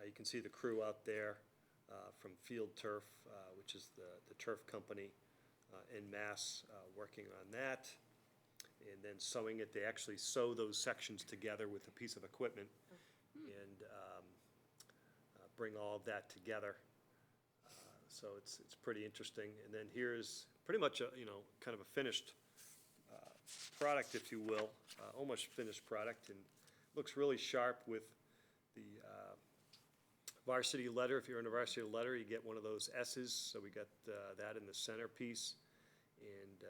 You can see the crew out there from Field Turf, which is the turf company en masse, working on that. And then sewing it, they actually sew those sections together with a piece of equipment and bring all of that together. So it's pretty interesting. And then here's pretty much a, kind of a finished product, if you will, almost finished product, and looks really sharp with the varsity letter. If you're in a varsity letter, you get one of those S's, so we got that in the centerpiece, and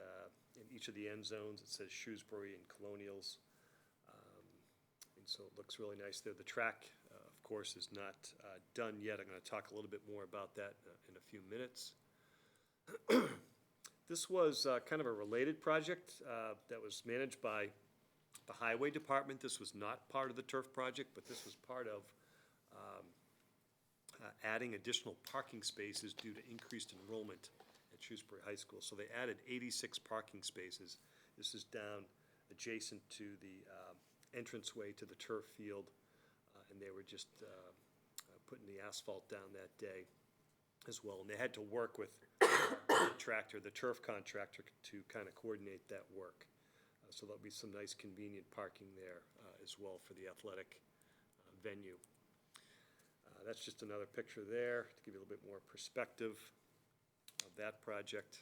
in each of the end zones it says Shrewsbury and Colonials, and so it looks really nice there. The track, of course, is not done yet. I'm going to talk a little bit more about that in a few minutes. This was kind of a related project that was managed by the Highway Department. This was not part of the turf project, but this was part of adding additional parking spaces due to increased enrollment at Shrewsbury High School. So they added 86 parking spaces. This is down adjacent to the entranceway to the turf field, and they were just putting the asphalt down that day as well. And they had to work with the turf contractor, to kind of coordinate that work. So there'll be some nice convenient parking there as well for the athletic venue. That's just another picture there to give you a little bit more perspective of that project.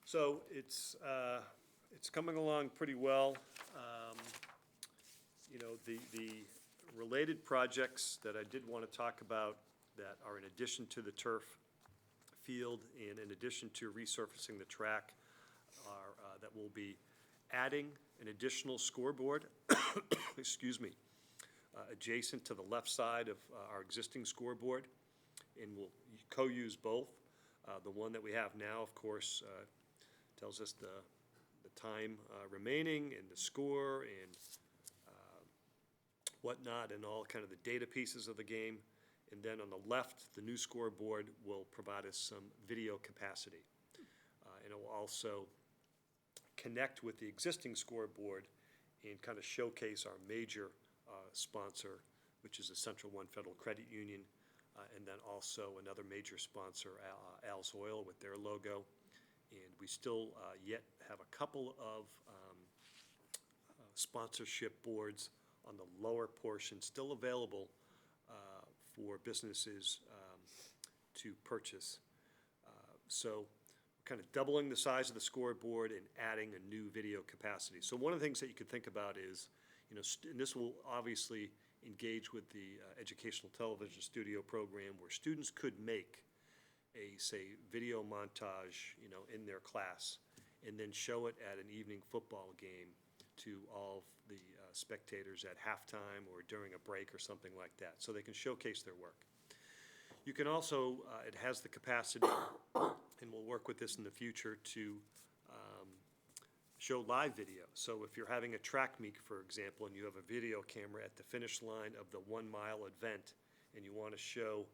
So it's coming along pretty well. The related projects that I did want to talk about that are in addition to the turf field and in addition to resurfacing the track are that we'll be adding an additional scoreboard, excuse me, adjacent to the left side of our existing scoreboard, and we'll co-use both. The one that we have now, of course, tells us the time remaining and the score and whatnot, and all kind of the data pieces of the game. And then on the left, the new scoreboard will provide us some video capacity. And it will also connect with the existing scoreboard and kind of showcase our major sponsor, which is the Central One Federal Credit Union, and then also another major sponsor, Al's Oil, with their logo. And we still yet have a couple of sponsorship boards on the lower portion still available for businesses to purchase. So we're kind of doubling the size of the scoreboard and adding a new video capacity. So one of the things that you could think about is, and this will obviously engage with the educational television studio program, where students could make a, say, video montage, in their class, and then show it at an evening football game to all of the spectators at halftime or during a break or something like that, so they can showcase their work. You can also, it has the capacity, and we'll work with this in the future, to show live video. So if you're having a track meet, for example, and you have a video camera at the finish line of the 1 mile event, and you want to show,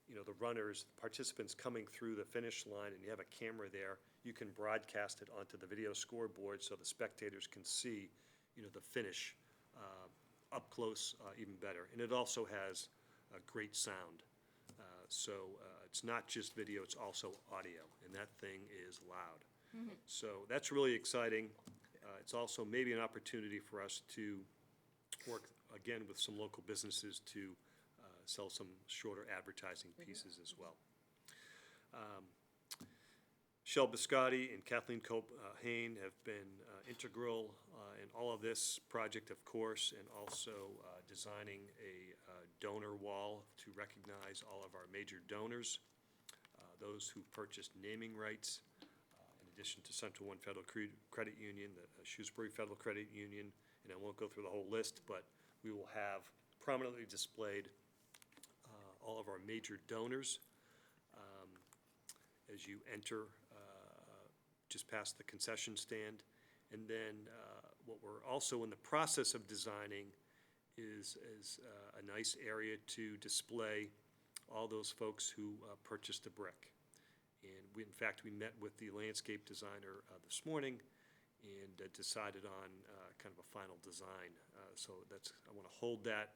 the runners, participants coming through the finish line, and you have a camera there, you can broadcast it onto the video scoreboard so the spectators can see, the finish up close, even better. And it also has a great sound. So it's not just video, it's also audio, and that thing is loud. So that's really exciting. It's also maybe an opportunity for us to work, again, with some local businesses to sell some shorter advertising pieces as well. Shel Biscotti and Kathleen Cope-Hain have been integral in all of this project, of course, and also designing a donor wall to recognize all of our major donors, those who purchased naming rights, in addition to Central One Federal Credit Union, the Shrewsbury Federal Credit Union, and I won't go through the whole list, but we will have prominently displayed all of our major donors as you enter just past the concession stand. And then what we're also in the process of designing is a nice area to display all those folks who purchased a brick. And in fact, we met with the landscape designer this morning and decided on kind of a final design. So I want to hold that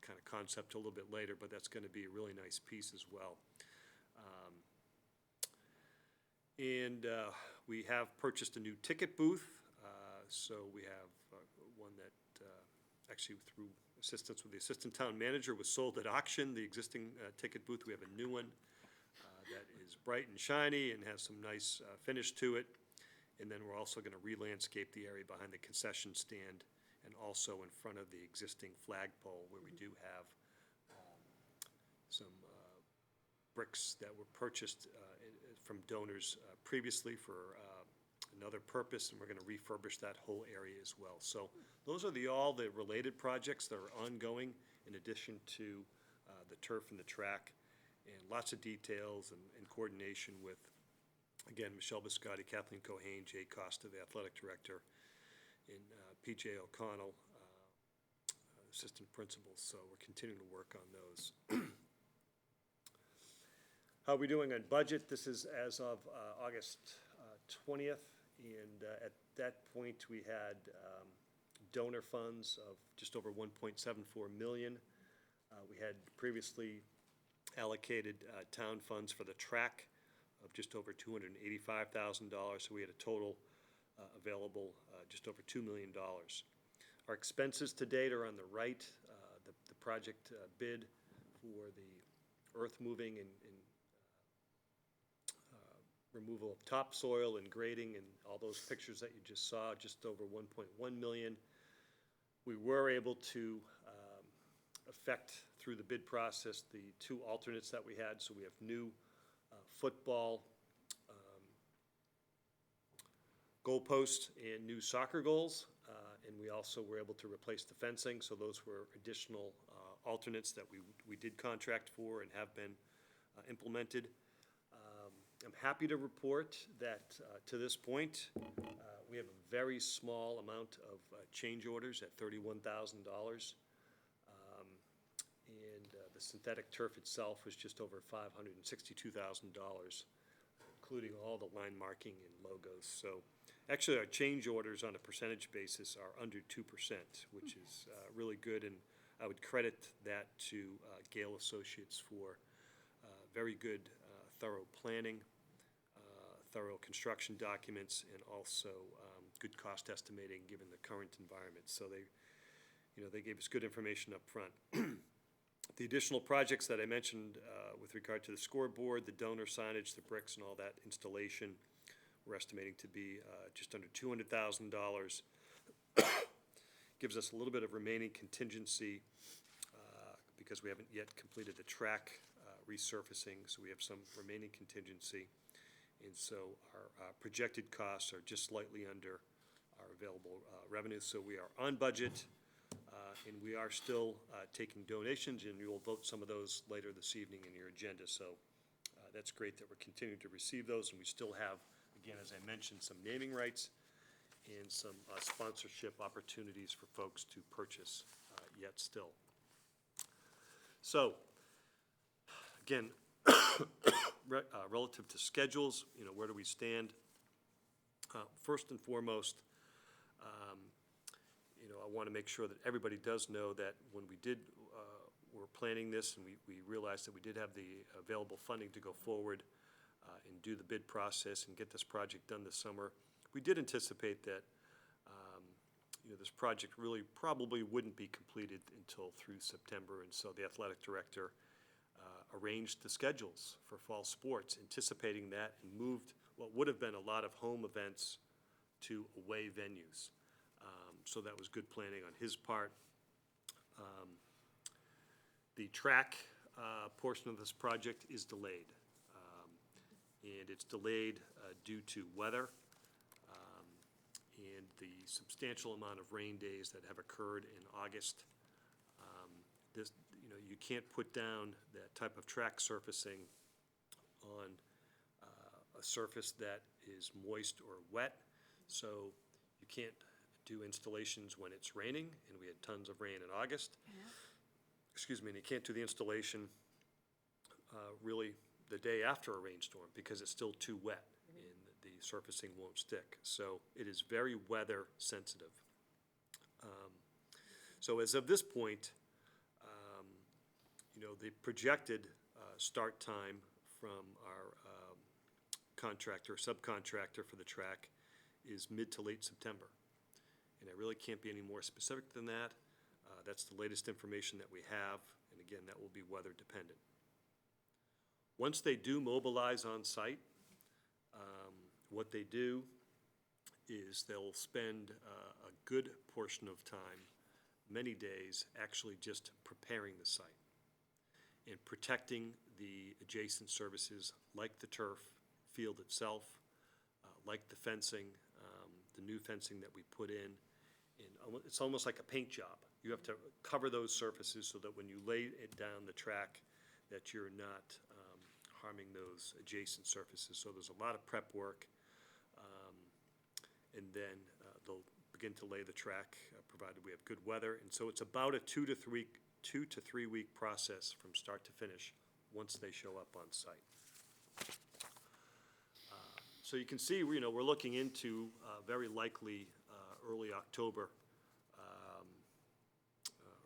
kind of concept a little bit later, but that's going to be a really nice piece as well. And we have purchased a new ticket booth. So we have one that actually, through assistance with the assistant town manager, was sold at auction. The existing ticket booth, we have a new one that is bright and shiny and has some nice finish to it. And then we're also going to re-landscape the area behind the concession stand and also in front of the existing flagpole, where we do have some bricks that were purchased from donors previously for another purpose, and we're going to refurbish that whole area as well. So those are all the related projects that are ongoing, in addition to the turf and the track, and lots of details and coordination with, again, Michelle Biscotti, Kathleen Cohane, Jay Costa, the athletic director, and P.J. O'Connell, assistant principal. So we're continuing to work on those. How are we doing on budget? This is as of August 20th, and at that point we had donor funds of just over $1.74 million. We had previously allocated town funds for the track of just over $285,000, so we had a total available just over $2 million. Our expenses to date are on the right. The project bid for the earth moving and removal of topsoil and grading and all those pictures that you just saw, just over $1.1 million. We were able to effect through the bid process the 2 alternates that we had. So we have new football goalposts and new soccer goals, and we also were able to replace the fencing. So those were additional alternates that we did contract for and have been implemented. I'm happy to report that to this point, we have a very small amount of change orders at $31,000. And the synthetic turf itself was just over $562,000, including all the line marking and logos. So actually, our change orders on a percentage basis are under 2%, which is really good. And I would credit that to Gale Associates for very good, thorough planning, thorough construction documents, and also good cost estimating given the current environment. So they gave us good information up front. The additional projects that I mentioned with regard to the scoreboard, the donor signage, the bricks, and all that installation, we're estimating to be just under $200,000. Gives us a little bit of remaining contingency because we haven't yet completed the track resurfacing, so we have some remaining contingency. And so our projected costs are just slightly under our available revenue. So we are on budget, and we are still taking donations, and you will vote some of those later this evening in your agenda. So that's great that we're continuing to receive those, and we still have, again, as I mentioned, some naming rights and some sponsorship opportunities for folks to purchase yet still. So, again, relative to schedules, where do we stand? First and foremost, I want to make sure that everybody does know that when we were planning this and we realized that we did have the available funding to go forward and do the bid process and get this project done this summer, we did anticipate that this project really probably wouldn't be completed until through September, and so the athletic director arranged the schedules for fall sports, anticipating that, and moved what would have been a lot of home events to away venues. So that was good planning on his part. The track portion of this project is delayed, and it's delayed due to weather and the substantial amount of rain days that have occurred in August. You can't put down that type of track surfacing on a surface that is moist or wet, so you can't do installations when it's raining, and we had tons of rain in August. Excuse me, and you can't do the installation really the day after a rainstorm because it's still too wet and the surfacing won't stick. So it is very weather sensitive. So as of this point, the projected start time from our subcontractor for the track is mid to late September. And I really can't be any more specific than that. That's the latest information that we have, and again, that will be weather dependent. Once they do mobilize on site, what they do is they'll spend a good portion of time, many days, actually just preparing the site and protecting the adjacent services like the turf field itself, like the fencing, the new fencing that we put in. And it's almost like a paint job. You have to cover those surfaces so that when you lay it down the track, that you're not harming those adjacent surfaces. So there's a lot of prep work, and then they'll begin to lay the track, provided we have good weather. And so it's about a 2 to 3 week process from start to finish once they show up on site. So you can see, we're looking into very likely early October,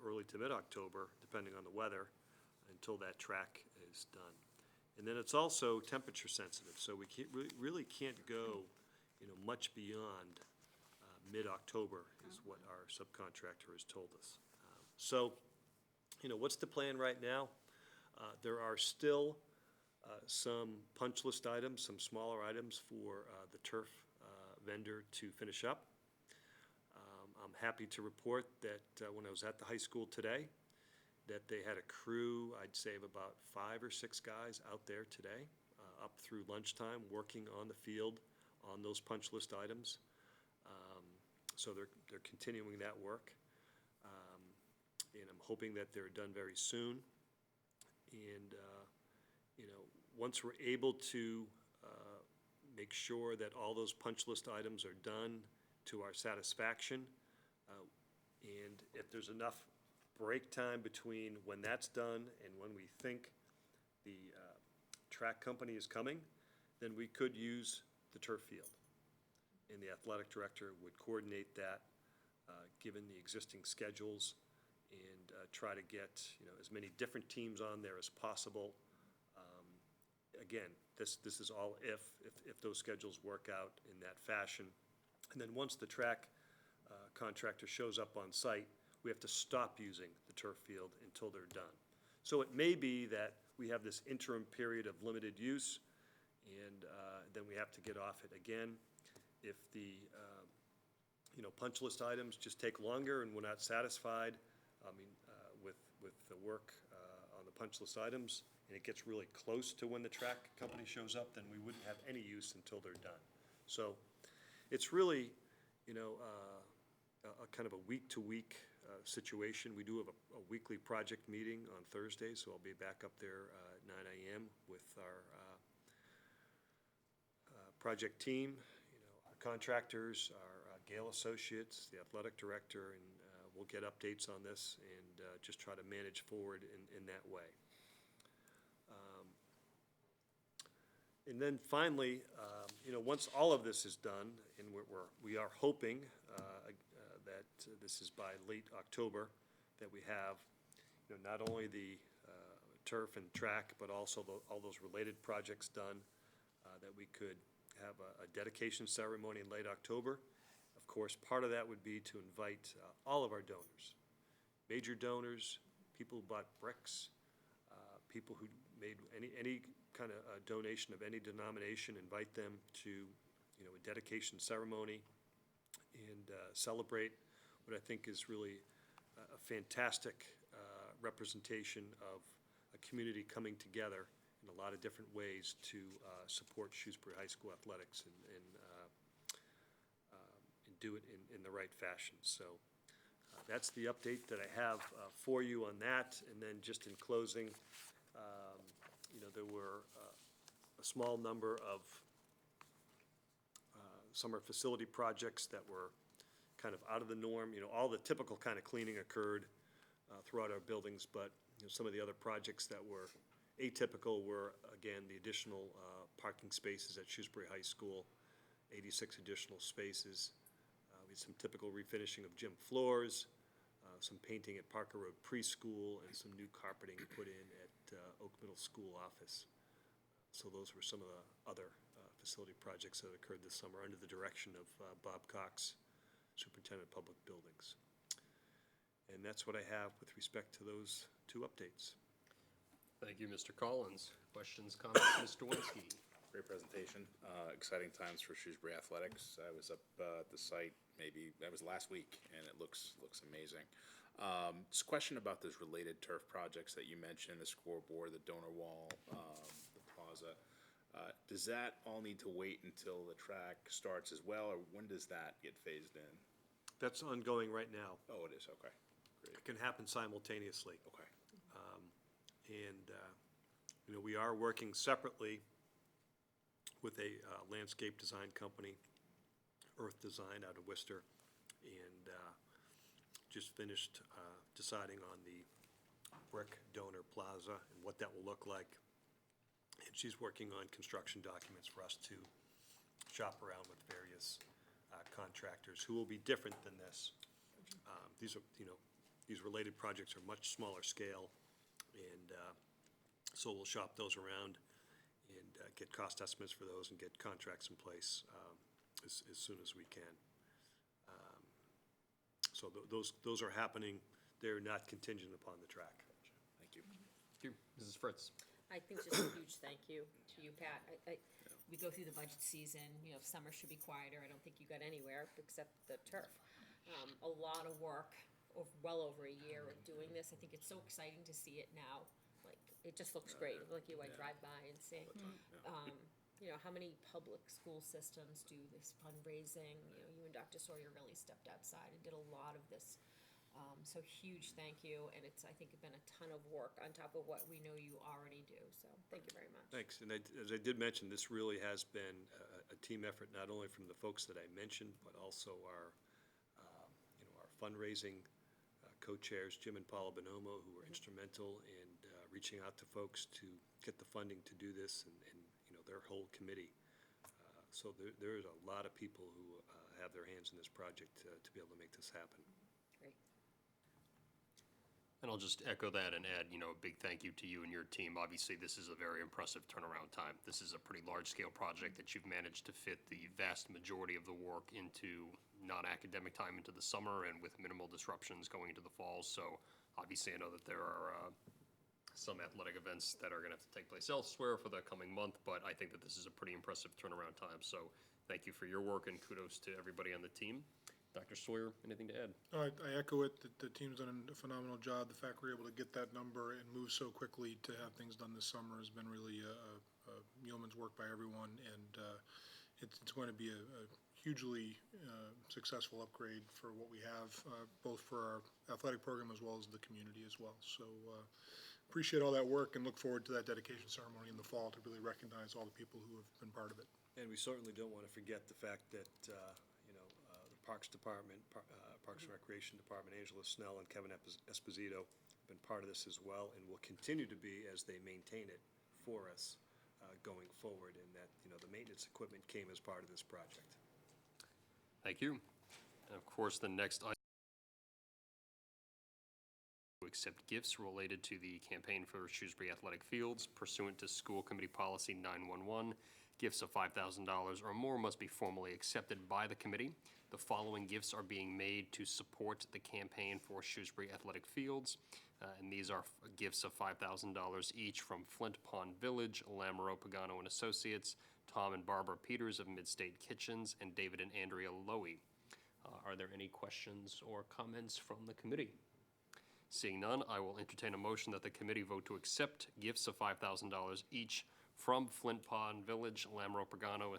early to mid-October, depending on the weather, until that track is done. And then it's also temperature sensitive, so we really can't go, much beyond mid-October is what our subcontractor has told us. So, what's the plan right now? There are still some punch list items, some smaller items for the turf vendor to finish up. I'm happy to report that when I was at the high school today, that they had a crew, I'd say of about 5 or 6 guys out there today, up through lunchtime, working on the field on those punch list items. So they're continuing that work. And I'm hoping that they're done very soon. And, once we're able to make sure that all those punch list items are done to our satisfaction, and if there's enough break time between when that's done and when we think the track company is coming, then we could use the turf field. And the athletic director would coordinate that, given the existing schedules, and try to get, as many different teams on there as possible. Again, this is all if those schedules work out in that fashion. And then once the track contractor shows up on site, we have to stop using the turf field until they're done. So it may be that we have this interim period of limited use, and then we have to get off it again. If the, punch list items just take longer and we're not satisfied, with the work on the punch list items, and it gets really close to when the track company shows up, then we wouldn't have any use until they're done. So it's really, a kind of a week-to-week situation. We do have a weekly project meeting on Thursday, so I'll be back up there at 9 a.m. with our project team, our contractors, our Gale associates, the athletic director, and we'll get updates on this and just try to manage forward in that way. And then finally, once all of this is done, and we are hoping that this is by late October, that we have, not only the turf and track, but also all those related projects done, that we could have a dedication ceremony in late October. Of course, part of that would be to invite all of our donors, major donors, people who bought bricks, people who made any kind of donation of any denomination, invite them to, a dedication ceremony and celebrate what I think is really a fantastic representation of a community coming together in a lot of different ways to support Shrewsbury High School athletics and do it in the right fashion. So that's the update that I have for you on that. And then just in closing, there were a small number of summer facility projects that were kind of out of the norm. All the typical kind of cleaning occurred throughout our buildings, but some of the other projects that were atypical were, again, the additional parking spaces at Shrewsbury High School, 86 additional spaces. We had some typical refinishing of gym floors, some painting at Parker Road Preschool, and some new carpeting put in at Oak Middle School office. So those were some of the other facility projects that occurred this summer under the direction of Bob Cox, Superintendent of Public Buildings. And that's what I have with respect to those two updates. Thank you, Mr. Collins. Questions, comments, Mr. Winsky? Great presentation. Exciting times for Shrewsbury athletics. I was up at the site, that was last week, and it looks amazing. Just a question about those related turf projects that you mentioned, the scoreboard, the donor wall, the plaza. Does that all need to wait until the track starts as well, or when does that get phased in? That's ongoing right now. Oh, it is, okay. Great. It can happen simultaneously. Okay. And we are working separately with a landscape design company, Earth Design out of Worcester, and just finished deciding on the brick donor plaza and what that will look like. And she's working on construction documents for us to shop around with various contractors who will be different than this. These are, these related projects are much smaller scale, and so we'll shop those around and get cost estimates for those and get contracts in place as soon as we can. So those are happening. They're not contingent upon the track. Thank you. Thank you. Mrs. Fritz? I think just a huge thank you to you, Pat. We go through the budget season, summer should be quieter. I don't think you got anywhere except the turf. A lot of work, well over a year of doing this. I think it's so exciting to see it now. Like, it just looks great. Like you, I drive by and see. How many public school systems do this fundraising? You and Dr. Sawyer really stepped outside and did a lot of this. So huge thank you, and it's, I think, been a ton of work on top of what we know you already do, so thank you very much. Thanks, and as I did mention, this really has been a team effort, not only from the folks that I mentioned, but also our fundraising co-chairs, Jim and Paula Bonomo, who were instrumental in reaching out to folks to get the funding to do this, and their whole committee. So there is a lot of people who have their hands in this project to be able to make this happen. Great. And I'll just echo that and add, a big thank you to you and your team. Obviously, this is a very impressive turnaround time. This is a pretty large-scale project that you've managed to fit the vast majority of the work into non-academic time into the summer and with minimal disruptions going into the fall. So obviously, I know that there are some athletic events that are going to have to take place elsewhere for the coming month, but I think that this is a pretty impressive turnaround time. So thank you for your work, and kudos to everybody on the team. Dr. Sawyer, anything to add? I echo it, that the team's done a phenomenal job. The fact we're able to get that number and move so quickly to have things done this summer has been really a yeoman's work by everyone, and it's going to be a hugely successful upgrade for what we have, both for our athletic program as well as the community as well. So appreciate all that work and look forward to that dedication ceremony in the fall to really recognize all the people who have been part of it. And we certainly don't want to forget the fact that, the Parks Department, Parks and Recreation Department, Angela Snell and Kevin Esposito have been part of this as well, and will continue to be as they maintain it for us going forward, and that, the maintenance equipment came as part of this project. Thank you. And of course, the next item to accept gifts related to the campaign for Shrewsbury Athletic Fields pursuant to School Committee Policy 911. Gifts of $5,000 or more must be formally accepted by the committee. The following gifts are being made to support the campaign for Shrewsbury Athletic Fields, and these are gifts of $5,000 each from Flint Pond Village, Lamoureux, Pagano and Associates, Tom and Barbara Peters of Midstate Kitchens, and David and Andrea Lowy. Are there any questions or comments from the committee? Seeing none, I will entertain a motion that the committee vote to accept gifts of $5,000 each from Flint Pond Village, Lamoureux, Pagano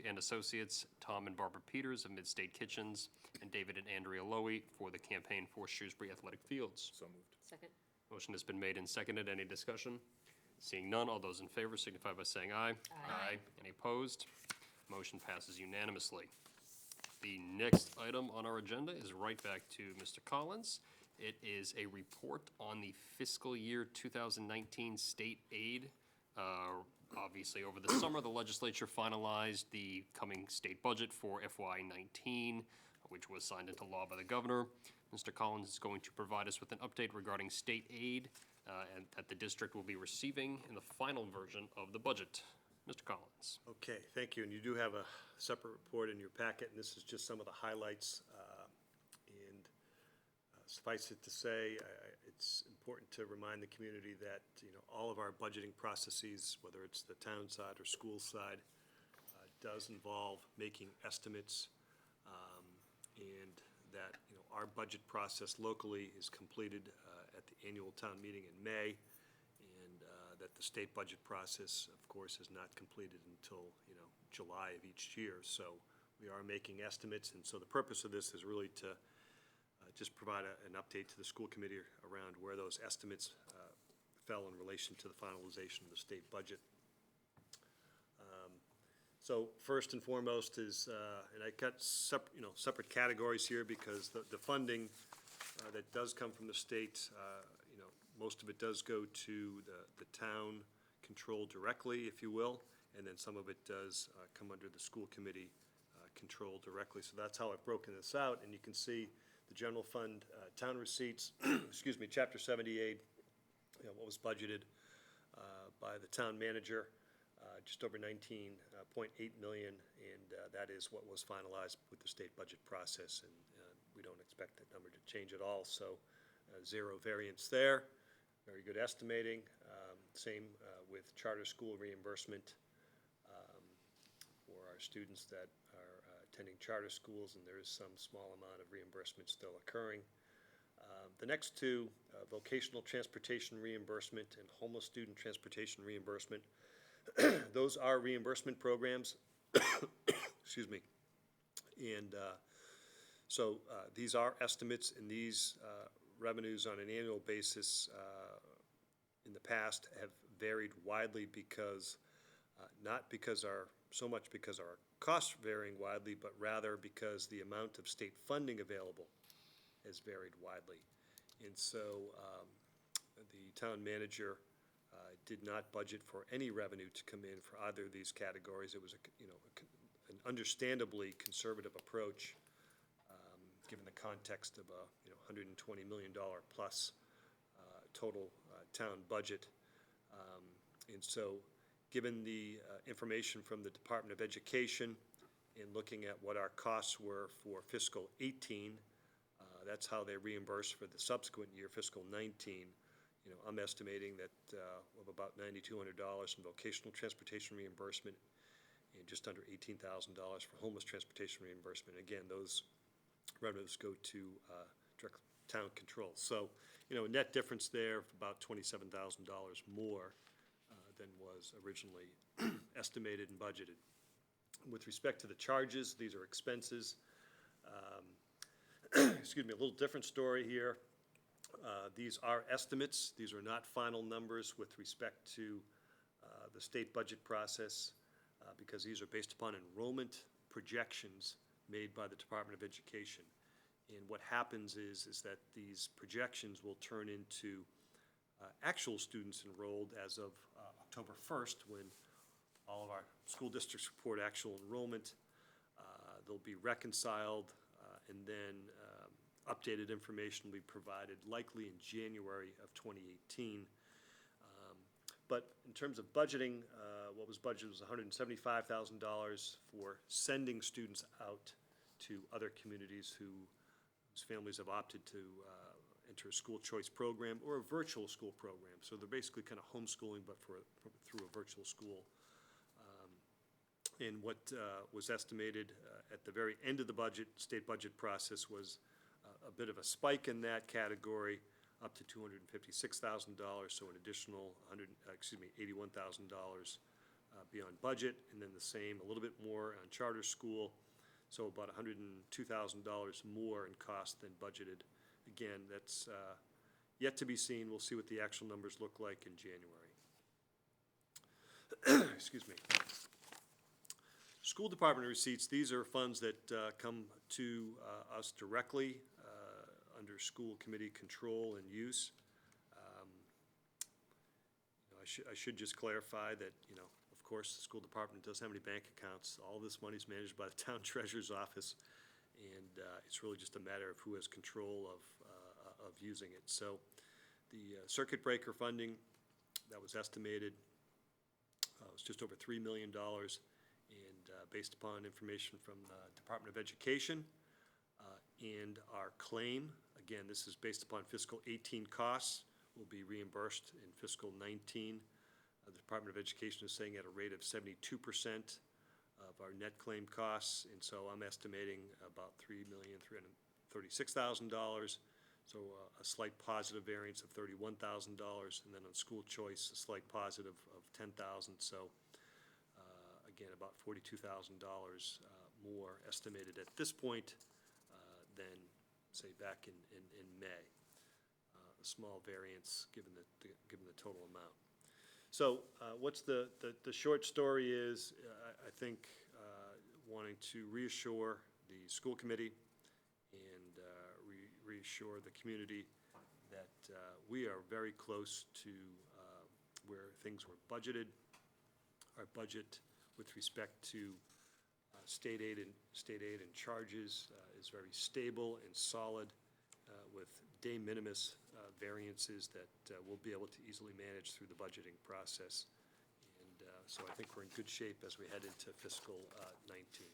and Associates, Tom and Barbara Peters of Midstate Kitchens, and David and Andrea Lowy for the campaign for Shrewsbury Athletic Fields. So moved. Second. Motion has been made and seconded. Any discussion? Seeing none, all those in favor signify by saying aye. Aye. Any opposed? Motion passes unanimously. The next item on our agenda is right back to Mr. Collins. It is a report on the fiscal year 2019 state aid. Obviously, over the summer, the legislature finalized the coming state budget for FY19, which was signed into law by the governor. Mr. Collins is going to provide us with an update regarding state aid and that the district will be receiving in the final version of the budget. Mr. Collins. Okay, thank you. And you do have a separate report in your packet, and this is just some of the highlights. And suffice it to say, it's important to remind the community that, all of our budgeting processes, whether it's the town side or school side, does involve making estimates, and that, our budget process locally is completed at the annual town meeting in May, and that the state budget process, of course, is not completed until, July of each year. So we are making estimates, and so the purpose of this is really to just provide an update to the school committee around where those estimates fell in relation to the finalization of the state budget. So first and foremost is, and I got separate categories here because the funding that does come from the state, most of it does go to the town control directly, if you will, and then some of it does come under the school committee control directly. So that's how I've broken this out, and you can see the general fund town receipts, excuse me, Chapter 78, what was budgeted by the town manager, just over 19.8 million, and that is what was finalized with the state budget process, and we don't expect that number to change at all. So zero variance there, very good estimating. Same with charter school reimbursement for our students that are attending charter schools, and there is some small amount of reimbursement still occurring. The next two, vocational transportation reimbursement and homeless student transportation reimbursement, those are reimbursement programs, excuse me. And so these are estimates, and these revenues on an annual basis in the past have varied widely because, not because so much because our costs are varying widely, but rather because the amount of state funding available has varied widely. And so the town manager did not budget for any revenue to come in for either of these categories. It was an understandably conservative approach, given the context of a $120 million plus total town budget. And so, given the information from the Department of Education and looking at what our costs were for fiscal 18, that's how they reimburse for the subsequent year, fiscal 19. I'm estimating that of about $9,200 in vocational transportation reimbursement and just under $18,000 for homeless transportation reimbursement. Again, those revenues go to direct town control. So, a net difference there of about $27,000 more than was originally estimated and budgeted. With respect to the charges, these are expenses. Excuse me, a little different story here. These are estimates. These are not final numbers with respect to the state budget process because these are based upon enrollment projections made by the Department of Education. And what happens is that these projections will turn into actual students enrolled as of October 1st, when all of our school districts report actual enrollment. They'll be reconciled, and then updated information will be provided likely in January of 2018. But in terms of budgeting, what was budgeted was $175,000 for sending students out to other communities whose families have opted to enter a school choice program or a virtual school program. So they're basically kind of homeschooling, but through a virtual school. And what was estimated at the very end of the state budget process was a bit of a spike in that category, up to $256,000, so an additional $81,000 beyond budget, and then the same, a little bit more on charter school, so about $102,000 more in cost than budgeted. Again, that's yet to be seen. We'll see what the actual numbers look like in January. Excuse me. School department receipts, these are funds that come to us directly under school committee control and use. I should just clarify that, of course, the school department doesn't have any bank accounts. All this money is managed by the town treasurer's office, and it's really just a matter of who has control of using it. So the circuit breaker funding that was estimated was just over $3 million, and based upon information from the Department of Education and our claim, again, this is based upon fiscal 18 costs, will be reimbursed in fiscal 19. The Department of Education is saying at a rate of 72% of our net claim costs, and so I'm estimating about $3,336,000. So a slight positive variance of $31,000, and then on school choice, a slight positive of $10,000. So again, about $42,000 more estimated at this point than, say, back in May. A small variance given the total amount. So what's the short story is, I think, wanting to reassure the school committee and reassure the community that we are very close to where things were budgeted. Our budget with respect to state aid and charges is very stable and solid with de minimis variances that we'll be able to easily manage through the budgeting process. And so I think we're in good shape as we head into fiscal 19.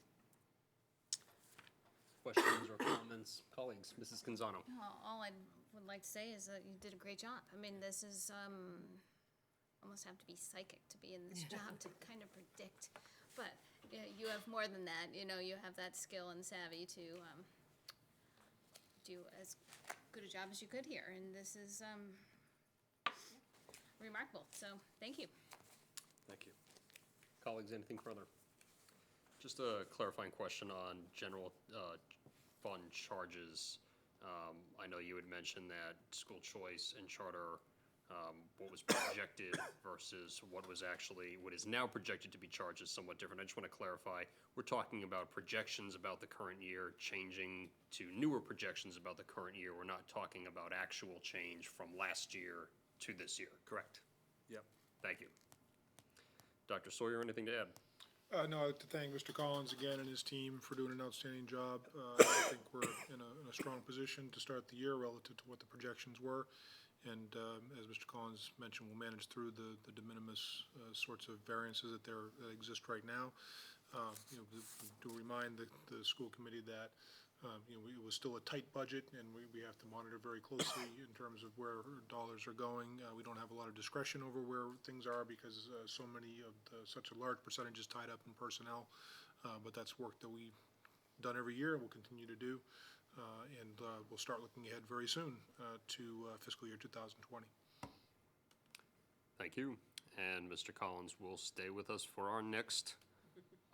Questions or comments? Colleagues, Mrs. Canzano. All I would like to say is that you did a great job. I mean, this is, almost have to be psychic to be in this job to kind of predict. But you have more than that, you have that skill and savvy to do as good a job as you could here. And this is remarkable, so thank you. Thank you. Colleagues, anything further? Just a clarifying question on general fund charges. I know you had mentioned that school choice and charter what was projected versus what is now projected to be charged is somewhat different. I just want to clarify, we're talking about projections about the current year changing to newer projections about the current year. We're not talking about actual change from last year to this year, correct? Yep. Thank you. Dr. Sawyer, anything to add? No, I'd like to thank Mr. Collins again and his team for doing an outstanding job. I think we're in a strong position to start the year relative to what the projections were. And as Mr. Collins mentioned, we'll manage through the de minimis sorts of variances that exist right now. To remind the school committee that it was still a tight budget, and we have to monitor very closely in terms of where dollars are going. We don't have a lot of discretion over where things are because so many of such a large percentage is tied up in personnel. But that's work that we've done every year and will continue to do. And we'll start looking ahead very soon to fiscal year 2020. Thank you. And Mr. Collins will stay with us for our next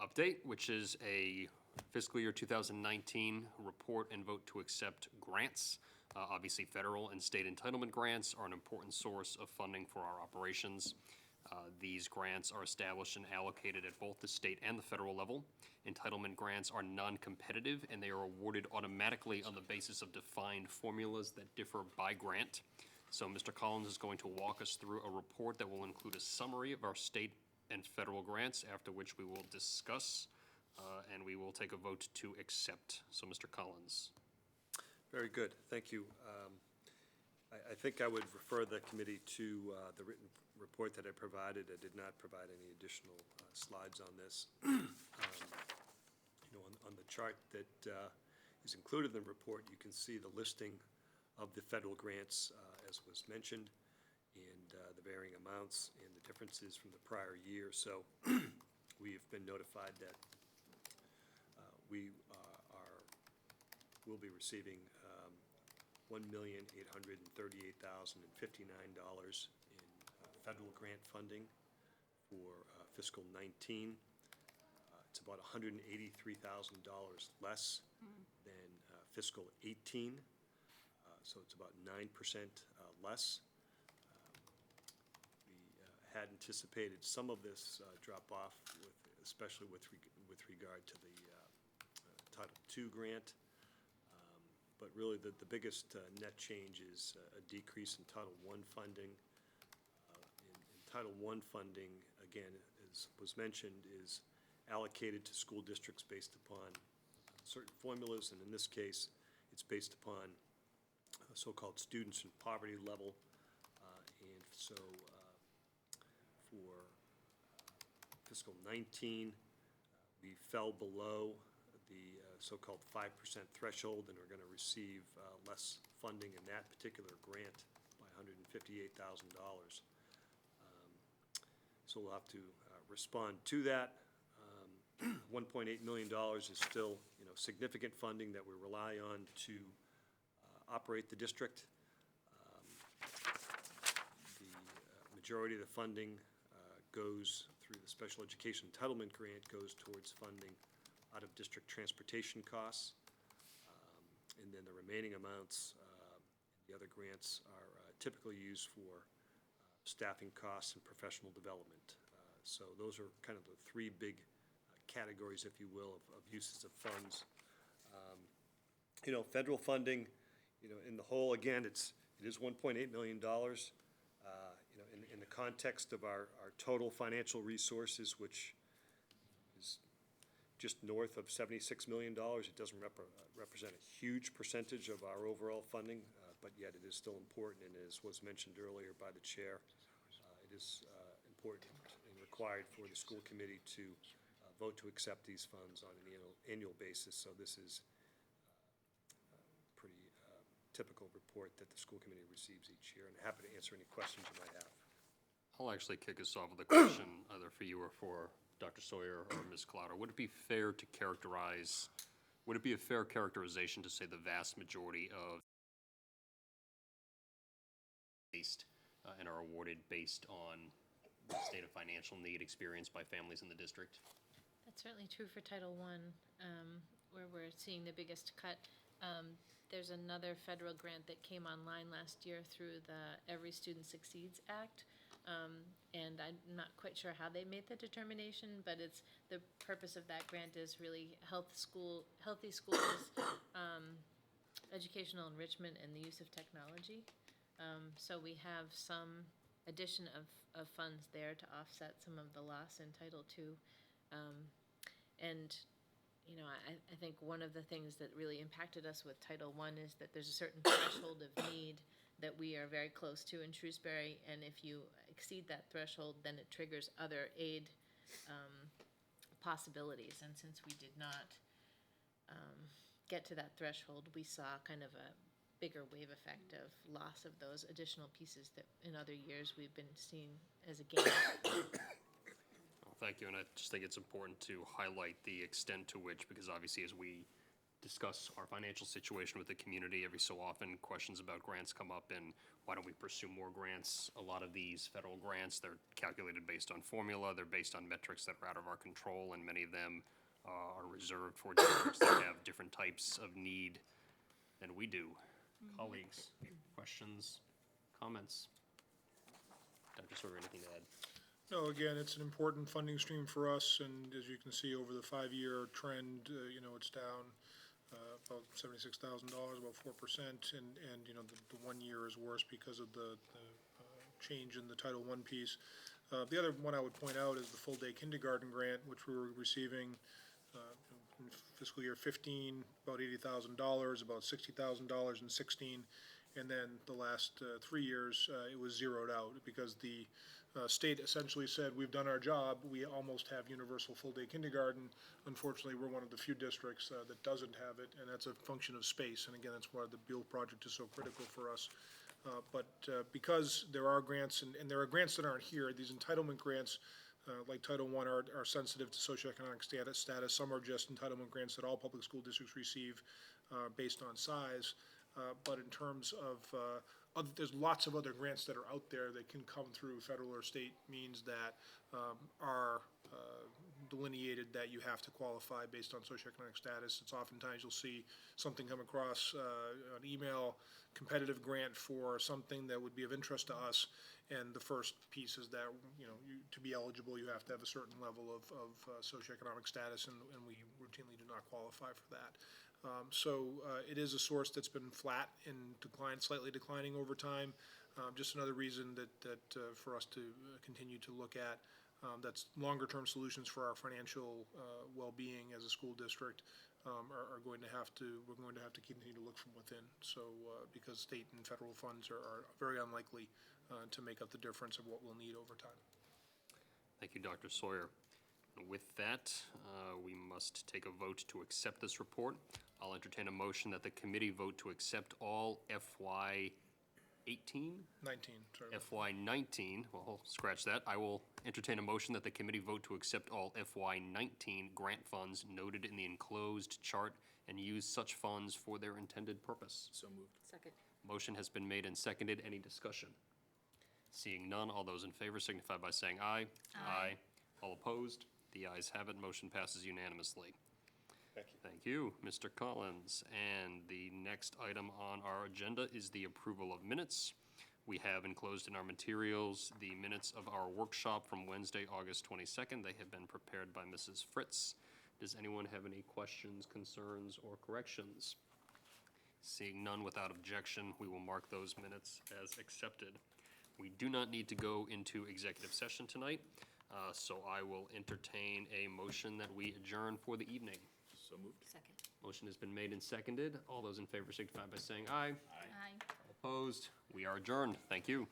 update, which is a fiscal year 2019 report and vote to accept grants. Obviously, federal and state entitlement grants are an important source of funding for our operations. These grants are established and allocated at both the state and the federal level. Entitlement grants are non-competitive, and they are awarded automatically on the basis of defined formulas that differ by grant. So Mr. Collins is going to walk us through a report that will include a summary of our state and federal grants, after which we will discuss and we will take a vote to accept. So Mr. Collins. Very good, thank you. I think I would refer the committee to the written report that I provided. I did not provide any additional slides on this. On the chart that is included in the report, you can see the listing of the federal grants, as was mentioned, and the varying amounts and the differences from the prior year. So we've been notified that we will be receiving $1,838,059 in federal grant funding for fiscal 19. It's about $183,000 less than fiscal 18, so it's about 9% less. We had anticipated some of this drop off, especially with regard to the Title II grant. But really, the biggest net change is a decrease in Title I funding. In Title I funding, again, as was mentioned, is allocated to school districts based upon certain formulas, and in this case, it's based upon so-called students in poverty level. And so for fiscal 19, we fell below the so-called 5% threshold, and we're going to receive less funding in that particular grant by $158,000. So we'll have to respond to that. $1.8 million is still, significant funding that we rely on to operate the district. The majority of the funding goes through the special education entitlement grant, goes towards funding out-of-district transportation costs, and then the remaining amounts, the other grants, are typically used for staffing costs and professional development. So those are kind of the three big categories, if you will, of uses of funds. Federal funding, in the whole, again, it is $1.8 million. In the context of our total financial resources, which is just north of $76 million, it doesn't represent a huge percentage of our overall funding, but yet it is still important, and as was mentioned earlier by the chair, it is important and required for the school committee to vote to accept these funds on an annual basis. So this is a pretty typical report that the school committee receives each year, and happy to answer any questions you might have. I'll actually kick us off with a question either for you or for Dr. Sawyer or Ms. Clowder. Would it be a fair characterization to say the vast majority of based and are awarded based on the state of financial need experienced by families in the district? That's certainly true for Title I, where we're seeing the biggest cut. there's another federal grant that came online last year through the Every Student Succeeds Act. And I'm not quite sure how they made the determination, but it's, the purpose of that grant is really healthy schools, educational enrichment, and the use of technology. So we have some addition of funds there to offset some of the loss in Title II. And, you know, I think one of the things that really impacted us with Title I is that there's a certain threshold of need that we are very close to in Shrewsbury, and if you exceed that threshold, then it triggers other aid possibilities. And since we did not get to that threshold, we saw kind of a bigger wave effect of loss of those additional pieces that in other years we've been seeing as a gain. Well, thank you, and I just think it's important to highlight the extent to which, because obviously as we discuss our financial situation with the community, every so often questions about grants come up, and why don't we pursue more grants? A lot of these federal grants, they're calculated based on formula, they're based on metrics that are out of our control, and many of them are reserved for districts that have different types of need than we do. Colleagues, questions, comments? Dr. Sawyer, anything to add? No, again, it's an important funding stream for us, and as you can see over the 5-year trend, you know, it's down about $76,000, about 4%, and you know, the 1 year is worse because of the change in the Title I piece. The other one I would point out is the full-day kindergarten grant, which we were receiving in fiscal year 15, about $80,000, about $60,000 in 16, and then the last 3 years, it was zeroed out because the state essentially said, we've done our job, we almost have universal full-day kindergarten. Unfortunately, we're one of the few districts that doesn't have it, and that's a function of space, and again, that's why the Beal project is so critical for us. But because there are grants, and there are grants that aren't here, these entitlement grants, like Title I, are sensitive to socioeconomic status. Some are just entitlement grants that all public school districts receive based on size. But in terms of, there's lots of other grants that are out there that can come through federal or state means that are delineated that you have to qualify based on socioeconomic status. It's oftentimes you'll see something come across an email, competitive grant for something that would be of interest to us. And the first piece is that, you know, to be eligible, you have to have a certain level of socioeconomic status, and we routinely do not qualify for that. So it is a source that's been flat and slightly declining over time. Just another reason that for us to continue to look at that's longer-term solutions for our financial well-being as a school district are going to have to, we're going to have to continue to look from within. So because state and federal funds are very unlikely to make up the difference of what we'll need over time. Thank you, Dr. Sawyer. With that, we must take a vote to accept this report. I'll entertain a motion that the committee vote to accept all FY 18? 19, sorry. FY 19, well, scratch that. I will entertain a motion that the committee vote to accept all FY 19 grant funds noted in the enclosed chart and use such funds for their intended purpose. So moved. Second. Motion has been made and seconded. Any discussion? Seeing none, all those in favor signify by saying aye. Aye. All opposed? The ayes have it. Motion passes unanimously. Thank you. Thank you, Mr. Collins. And the next item on our agenda is the approval of minutes. We have enclosed in our materials the minutes of our workshop from Wednesday, August 22nd. They have been prepared by Mrs. Fritz. Does anyone have any questions, concerns, or corrections? Seeing none without objection, we will mark those minutes as accepted. We do not need to go into executive session tonight, so I will entertain a motion that we adjourn for the evening. So moved. Second. Motion has been made and seconded. All those in favor signify by saying aye. Aye. All opposed? We are adjourned. Thank you.